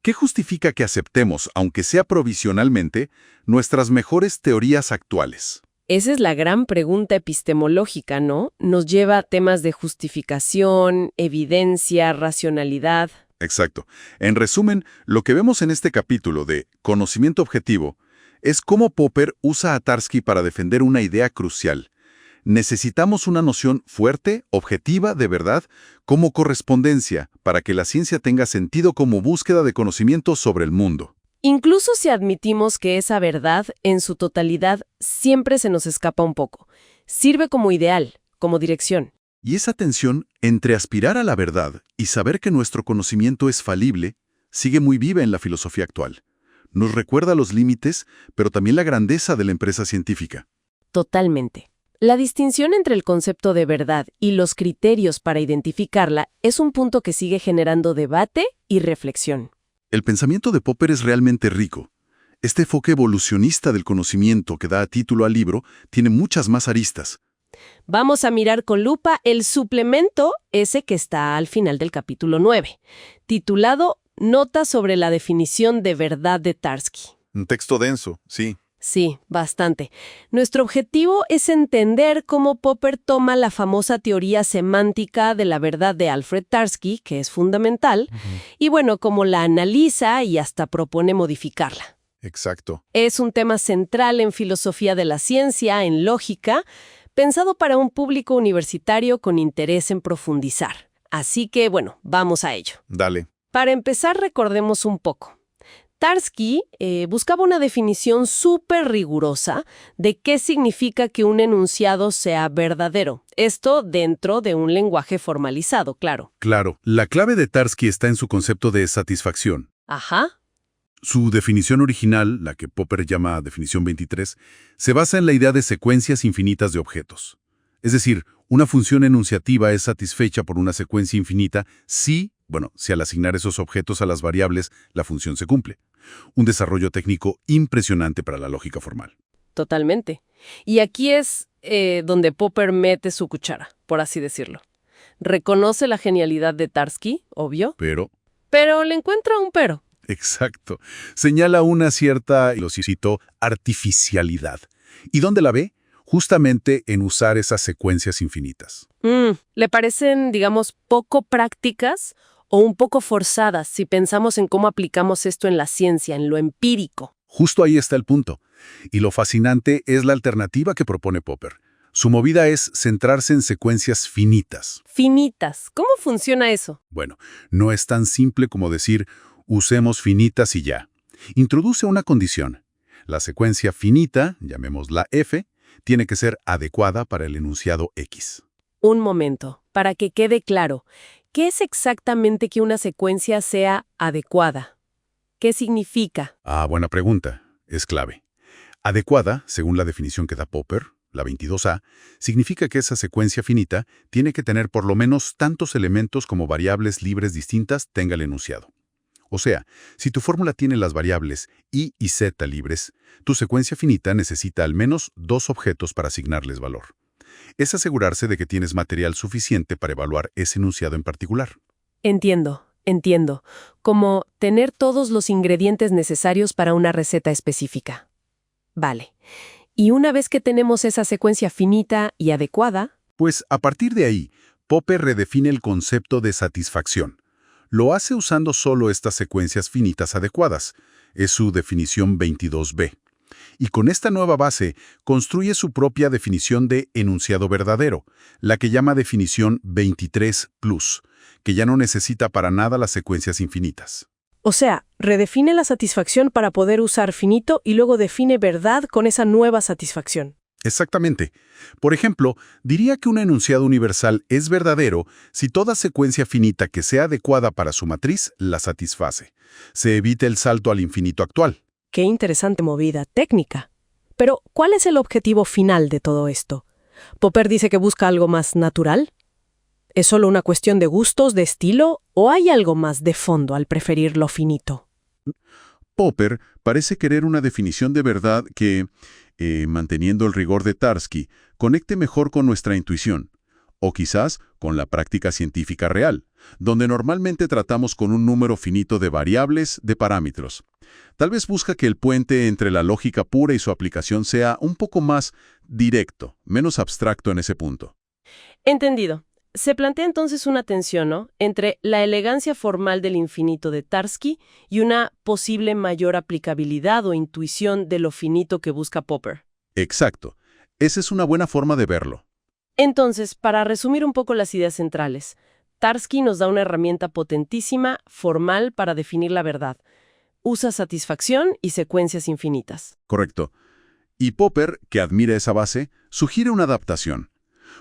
¿Qué justifica que aceptemos, aunque sea provisionalmente, nuestras mejores teorías actuales? Esa es la gran pregunta epistemológica, ¿no? Nos lleva a temas de justificación, evidencia, racionalidad. Exacto. En resumen, lo que vemos en este capítulo de Conocimiento Objetivo es cómo Popper usa a Tarski para defender una idea crucial. Necesitamos una noción fuerte, objetiva, de verdad, como correspondencia, para que la ciencia tenga sentido como búsqueda de conocimiento sobre el mundo. Incluso si admitimos que esa verdad, en su totalidad, siempre se nos escapa un poco. Sirve como ideal, como dirección. Y esa tensión entre aspirar a la verdad y saber que nuestro conocimiento es falible sigue muy viva en la filosofía actual. Nos recuerda los límites, pero también la grandeza de la empresa científica. Totalmente. La distinción entre el concepto de verdad y los criterios para identificarla es un punto que sigue generando debate y reflexión. El pensamiento de Popper es realmente rico. Este enfoque evolucionista del conocimiento que da título al libro tiene muchas más aristas. Vamos a mirar con lupa el suplemento ese que está al final del capítulo 9, titulado Nota sobre la definición de verdad de Tarski. Un texto denso, sí. Sí, bastante. Nuestro objetivo es entender cómo Popper toma la famosa teoría semántica de la verdad de Alfred Tarski, que es fundamental, y bueno, cómo la analiza y hasta propone modificarla. Exacto. Es un tema central en filosofía de la ciencia, en lógica, pensado para un público universitario con interés en profundizar. Así que, bueno, vamos a ello. Dale. Para empezar, recordemos un poco. Tarski buscaba una definición súper rigurosa de qué significa que un enunciado sea verdadero. Esto dentro de un lenguaje formalizado, claro. Claro, la clave de Tarski está en su concepto de satisfacción. Ajá. Su definición original, la que Popper llama definición 23, se basa en la idea de secuencias infinitas de objetos. Es decir, una función enunciativa es satisfecha por una secuencia infinita si al asignar esos objetos a las variables, la función se cumple. Un desarrollo técnico impresionante para la lógica formal. Totalmente. Y aquí es donde Popper mete su cuchara, por así decirlo. Reconoce la genialidad de Tarski, obvio. Pero le encuentra un pero. Exacto. Señala una cierta, lo cito, artificialidad. ¿Y dónde la ve? Justamente en usar esas secuencias infinitas. ¿Le parecen, digamos, poco prácticas o un poco forzadas si pensamos en cómo aplicamos esto en la ciencia, en lo empírico? Justo ahí está el punto. Y lo fascinante es la alternativa que propone Popper. Su movida es centrarse en secuencias finitas. ¿Finitas? ¿Cómo funciona eso? Bueno, no es tan simple como decir usemos finitas y ya. Introduce una condición. La secuencia finita, llamémosla F, tiene que ser adecuada para el enunciado X. Un momento, para que quede claro, ¿qué es exactamente que una secuencia sea adecuada? ¿Qué significa? Buena pregunta. Es clave. Adecuada, según la definición que da Popper, la 22A, significa que esa secuencia finita tiene que tener por lo menos tantos elementos como variables libres distintas tenga el enunciado. O sea, si tu fórmula tiene las variables y z libres, tu secuencia finita necesita al menos 2 objetos para asignarles valor. Es asegurarse de que tienes material suficiente para evaluar ese enunciado en particular. Entiendo. Como tener todos los ingredientes necesarios para una receta específica. Vale. Y una vez que tenemos esa secuencia finita y adecuada, Pues a partir de ahí, Popper redefine el concepto de satisfacción. Lo hace usando solo estas secuencias finitas adecuadas. Es su definición 22b. Y con esta nueva base, construye su propia definición de enunciado verdadero, la que llama definición 23+, que ya no necesita para nada las secuencias infinitas. o sea, redefine la satisfacción para poder usar finito y luego define verdad con esa nueva satisfacción. Exactamente. Por ejemplo, diría que un enunciado universal es verdadero si toda secuencia finita que sea adecuada para su matriz la satisface. Se evita el salto al infinito actual. Qué interesante movida técnica. Pero, ¿cuál es el objetivo final de todo esto? ¿Popper dice que busca algo más natural? ¿Es solo una cuestión de gustos, de estilo, o hay algo más de fondo al preferir lo finito? Popper parece querer una definición de verdad que, manteniendo el rigor de Tarski, conecte mejor con nuestra intuición, o quizás con la práctica científica real, donde normalmente tratamos con un número finito de variables, de parámetros. Tal vez busca que el puente entre la lógica pura y su aplicación sea un poco más directo, menos abstracto en ese punto. Entendido. Se plantea entonces una tensión, ¿no?, entre la elegancia formal del infinito de Tarski y una posible mayor aplicabilidad o intuición de lo finito que busca Popper. Exacto. Esa es una buena forma de verlo. Entonces, para resumir un poco las ideas centrales, Tarski nos da una herramienta potentísima, formal, para definir la verdad. Usa satisfacción y secuencias infinitas. Correcto. Y Popper, que admira esa base, sugiere una adaptación.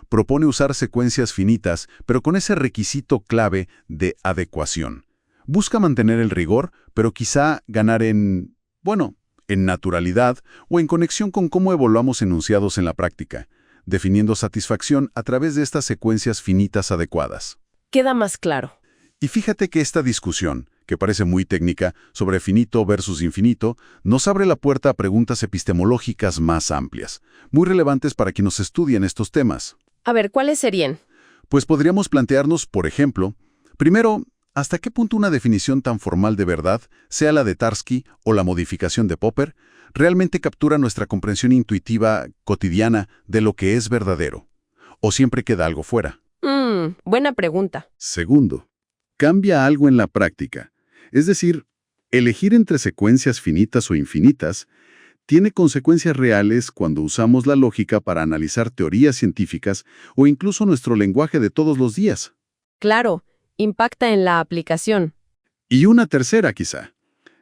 Propone usar secuencias finitas, pero con ese requisito clave de adecuación. Busca mantener el rigor, pero quizá ganar en naturalidad o en conexión con cómo evaluamos enunciados en la práctica, definiendo satisfacción a través de estas secuencias finitas adecuadas. Queda más claro. Y fíjate que esta discusión, que parece muy técnica, sobre finito versus infinito, nos abre la puerta a preguntas epistemológicas más amplias, muy relevantes para quienes estudian estos temas. A ver, ¿cuáles serían? Pues podríamos plantearnos, por ejemplo, primero, ¿hasta qué punto una definición tan formal de verdad, sea la de Tarski o la modificación de Popper, realmente captura nuestra comprensión intuitiva cotidiana de lo que es verdadero? ¿O siempre queda algo fuera? Buena pregunta. Segundo, ¿cambia algo en la práctica? Es decir, elegir entre secuencias finitas o infinitas tiene consecuencias reales cuando usamos la lógica para analizar teorías científicas o incluso nuestro lenguaje de todos los días. Claro, impacta en la aplicación. Y una tercera, quizá.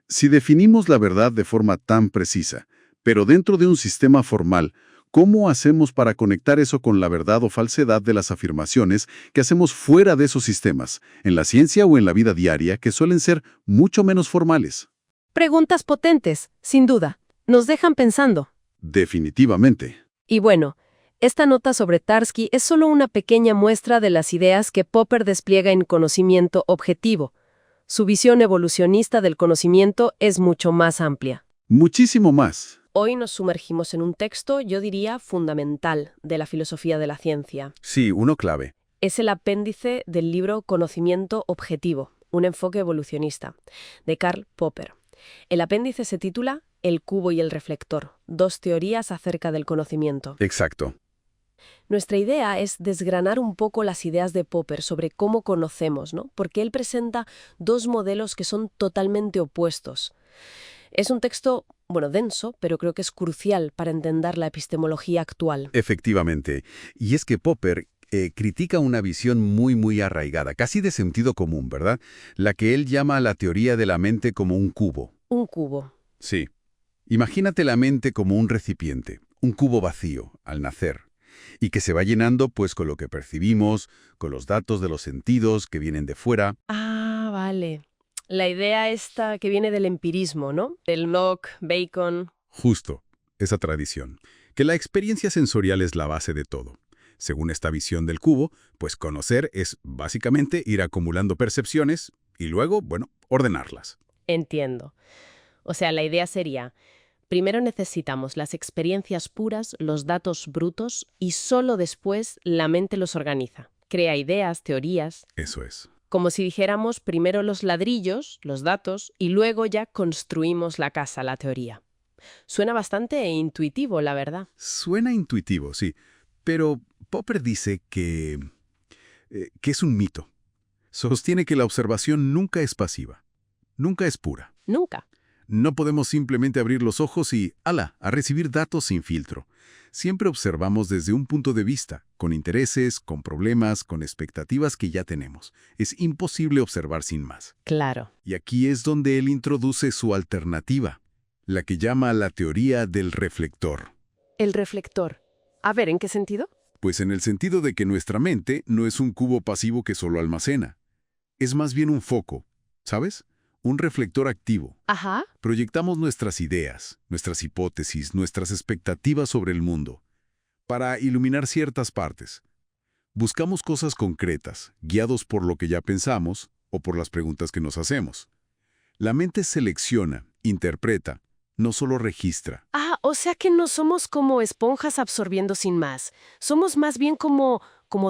Si definimos la verdad de forma tan precisa, pero dentro de un sistema formal, ¿cómo hacemos para conectar eso con la verdad o falsedad de las afirmaciones que hacemos fuera de esos sistemas, en la ciencia o en la vida diaria, que suelen ser mucho menos formales? Preguntas potentes, sin duda. Nos dejan pensando. Definitivamente. Y bueno, esta nota sobre Tarski es solo una pequeña muestra de las ideas que Popper despliega en Conocimiento Objetivo. Su visión evolucionista del conocimiento es mucho más amplia. Muchísimo más. Hoy nos sumergimos en un texto, yo diría, fundamental de la filosofía de la ciencia. Sí, uno clave. Es el apéndice del libro Conocimiento Objetivo, un enfoque evolucionista, de Karl Popper. El apéndice se titula El cubo y el reflector, dos teorías acerca del conocimiento. Exacto. Nuestra idea es desgranar un poco las ideas de Popper sobre cómo conocemos, ¿no? Porque él presenta dos modelos que son totalmente opuestos. Es un texto, denso, pero creo que es crucial para entender la epistemología actual. Efectivamente. Y es que Popper critica una visión muy arraigada, casi de sentido común, ¿verdad? La que él llama la teoría de la mente como un cubo. Un cubo. Sí. Imagínate la mente como un recipiente, un cubo vacío, al nacer, y que se va llenando pues con lo que percibimos, con los datos de los sentidos que vienen de fuera. Ah, vale. La idea esta que viene del empirismo, ¿no? Del Locke, Bacon. Justo, esa tradición. Que la experiencia sensorial es la base de todo. Según esta visión del cubo, pues conocer es básicamente ir acumulando percepciones y luego, ordenarlas. Entiendo. O sea, la idea sería, primero necesitamos las experiencias puras, los datos brutos, y solo después la mente los organiza. Crea ideas, teorías. Eso es. Como si dijéramos primero los ladrillos, los datos, y luego ya construimos la casa, la teoría. Suena bastante intuitivo, la verdad. Suena intuitivo, sí, pero Popper dice que es un mito. Sostiene que la observación nunca es pasiva, nunca es pura. Nunca. No podemos simplemente abrir los ojos y, ¡hala!, a recibir datos sin filtro. Siempre observamos desde un punto de vista, con intereses, con problemas, con expectativas que ya tenemos. Es imposible observar sin más. Claro. Y aquí es donde él introduce su alternativa, la que llama la teoría del reflector. El reflector. A ver, ¿en qué sentido? Pues en el sentido de que nuestra mente no es un cubo pasivo que solo almacena. Es más bien un foco, ¿sabes? Un reflector activo. Ajá. Proyectamos nuestras ideas, nuestras hipótesis, nuestras expectativas sobre el mundo, para iluminar ciertas partes. Buscamos cosas concretas, guiados por lo que ya pensamos o por las preguntas que nos hacemos. La mente selecciona, interpreta, no solo registra. Ah, o sea que no somos como esponjas absorbiendo sin más. Somos más bien como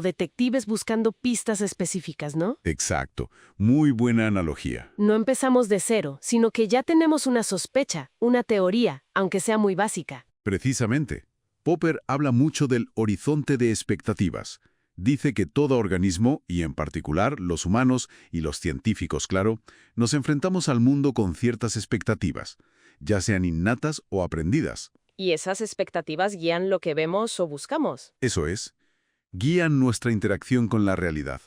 detectives buscando pistas específicas, ¿no? Exacto. Muy buena analogía. No empezamos de cero, sino que ya tenemos una sospecha, una teoría, aunque sea muy básica. Precisamente. Popper habla mucho del horizonte de expectativas. Dice que todo organismo, y en particular los humanos y los científicos, claro, nos enfrentamos al mundo con ciertas expectativas, ya sean innatas o aprendidas. Y esas expectativas guían lo que vemos o buscamos. Eso es, guían nuestra interacción con la realidad.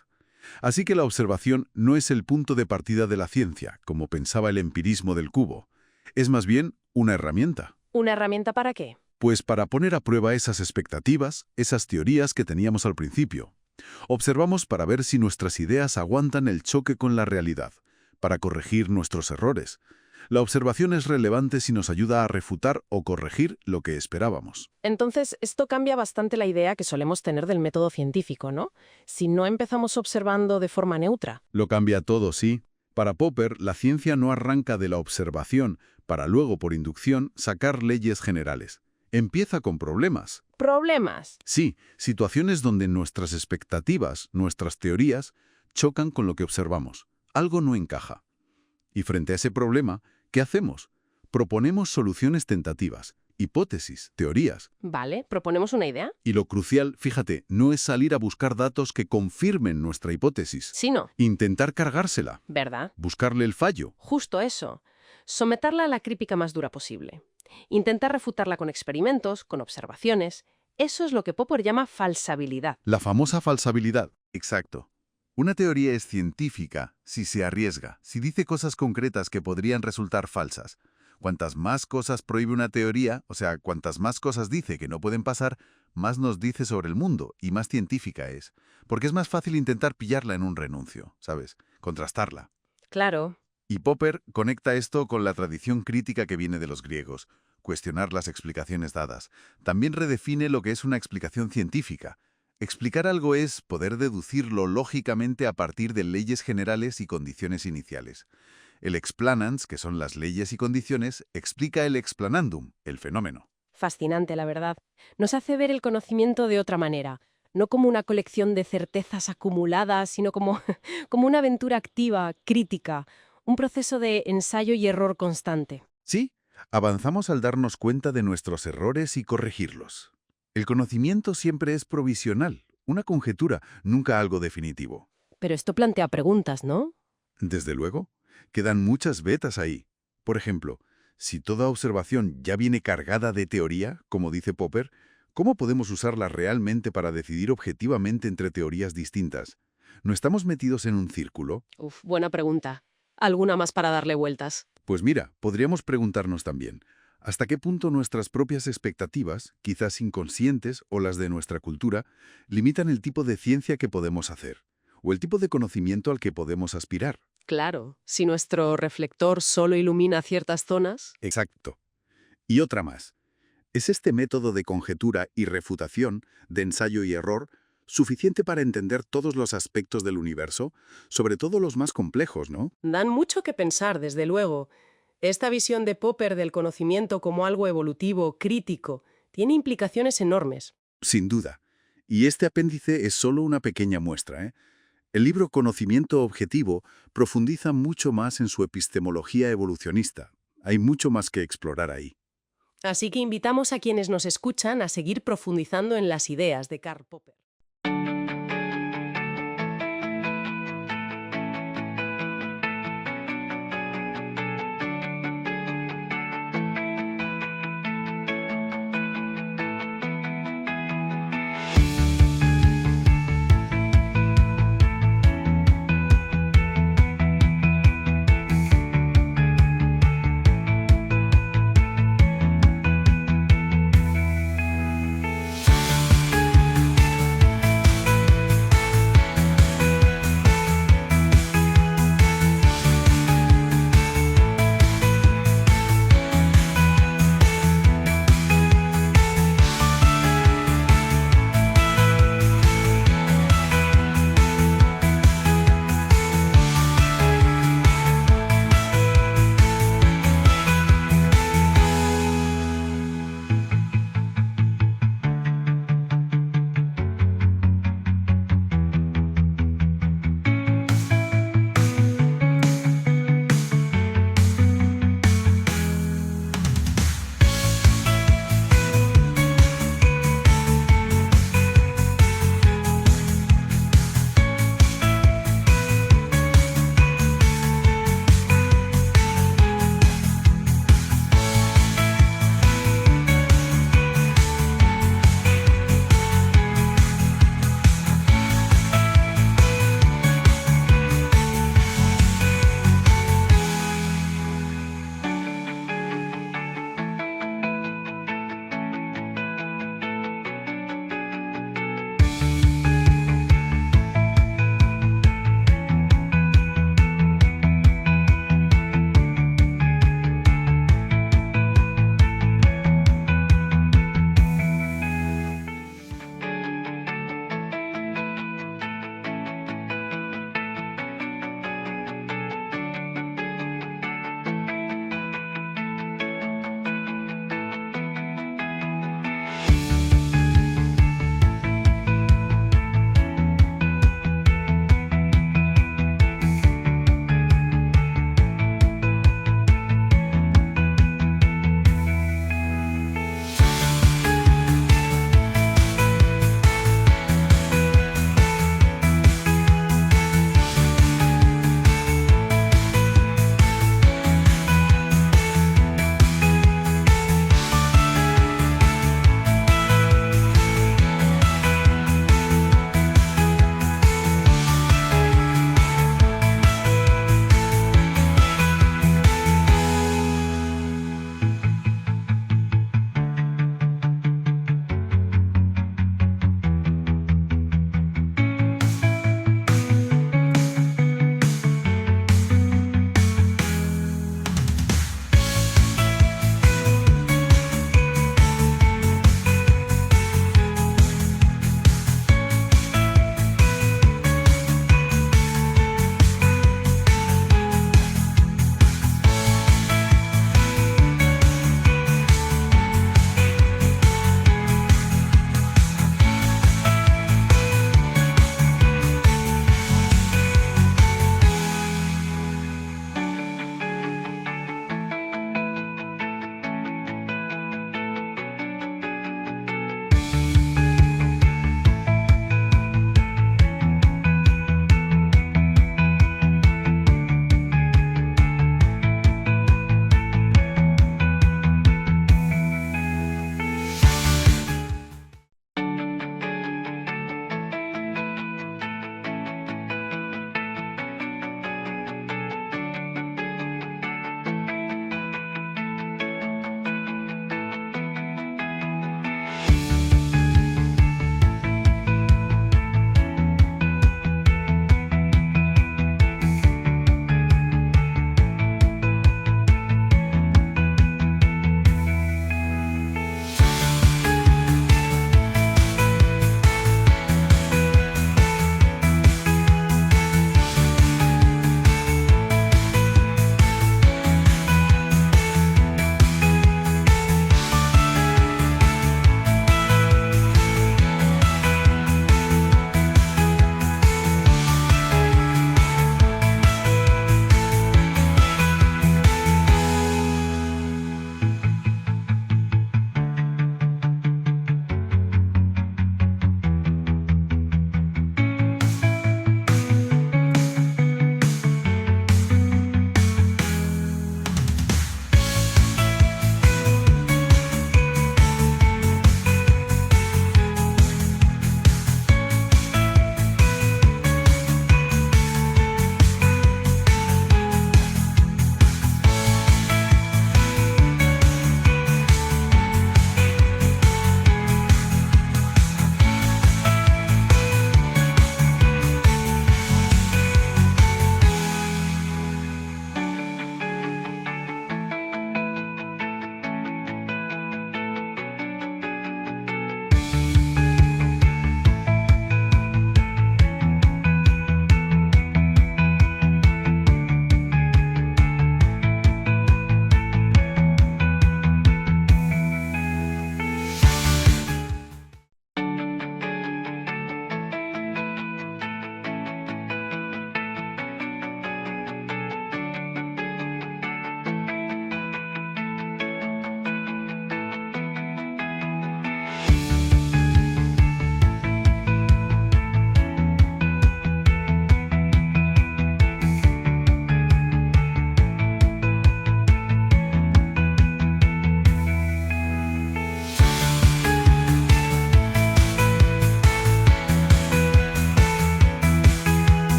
Así que la observación no es el punto de partida de la ciencia, como pensaba el empirismo del cubo. Es más bien una herramienta. ¿Una herramienta para qué? Pues para poner a prueba esas expectativas, esas teorías que teníamos al principio. Observamos para ver si nuestras ideas aguantan el choque con la realidad, para corregir nuestros errores. La observación es relevante si nos ayuda a refutar o corregir lo que esperábamos. Entonces, esto cambia bastante la idea que solemos tener del método científico, ¿no? Si no empezamos observando de forma neutra. Lo cambia todo, sí. Para Popper, la ciencia no arranca de la observación para luego, por inducción, sacar leyes generales. Empieza con problemas. ¿Problemas? Sí, situaciones donde nuestras expectativas, nuestras teorías, chocan con lo que observamos. Algo no encaja. Y frente a ese problema, ¿qué hacemos? Proponemos soluciones tentativas, hipótesis, teorías. Vale, ¿proponemos una idea? Y lo crucial, fíjate, no es salir a buscar datos que confirmen nuestra hipótesis. Sí, no. Intentar cargársela, ¿Verdad? buscarle el fallo. Justo eso. Someterla a la crítica más dura posible. Intentar refutarla con experimentos, con observaciones. Eso es lo que Popper llama falsabilidad. La famosa falsabilidad. Exacto. Una teoría es científica si se arriesga, si dice cosas concretas que podrían resultar falsas. Cuantas más cosas prohíbe una teoría, o sea, cuantas más cosas dice que no pueden pasar, más nos dice sobre el mundo y más científica es. Porque es más fácil intentar pillarla en un renuncio, ¿sabes? Contrastarla. Claro. Y Popper conecta esto con la tradición crítica que viene de los griegos, cuestionar las explicaciones dadas. También redefine lo que es una explicación científica. Explicar algo es poder deducirlo lógicamente a partir de leyes generales y condiciones iniciales. El explanans, que son las leyes y condiciones, explica el explanandum, el fenómeno. Fascinante, la verdad. Nos hace ver el conocimiento de otra manera. No como una colección de certezas acumuladas, sino como una aventura activa, crítica. Un proceso de ensayo y error constante. Sí, avanzamos al darnos cuenta de nuestros errores y corregirlos. El conocimiento siempre es provisional, una conjetura, nunca algo definitivo. Pero esto plantea preguntas, ¿no? Desde luego, quedan muchas vetas ahí. Por ejemplo, si toda observación ya viene cargada de teoría, como dice Popper, ¿cómo podemos usarla realmente para decidir objetivamente entre teorías distintas? ¿No estamos metidos en un círculo? Uf, buena pregunta. ¿Alguna más para darle vueltas? Pues mira, podríamos preguntarnos también, ¿hasta qué punto nuestras propias expectativas, quizás inconscientes o las de nuestra cultura, limitan el tipo de ciencia que podemos hacer? ¿O el tipo de conocimiento al que podemos aspirar? Claro, si nuestro reflector solo ilumina ciertas zonas. Exacto. Y otra más. ¿Es este método de conjetura y refutación, de ensayo y error, suficiente para entender todos los aspectos del universo, sobre todo los más complejos, ¿no? Dan mucho que pensar, desde luego. Esta visión de Popper del conocimiento como algo evolutivo, crítico, tiene implicaciones enormes. Sin duda. Y este apéndice es solo una pequeña muestra, ¿eh? El libro Conocimiento Objetivo profundiza mucho más en su epistemología evolucionista. Hay mucho más que explorar ahí. Así que invitamos a quienes nos escuchan a seguir profundizando en las ideas de Karl Popper.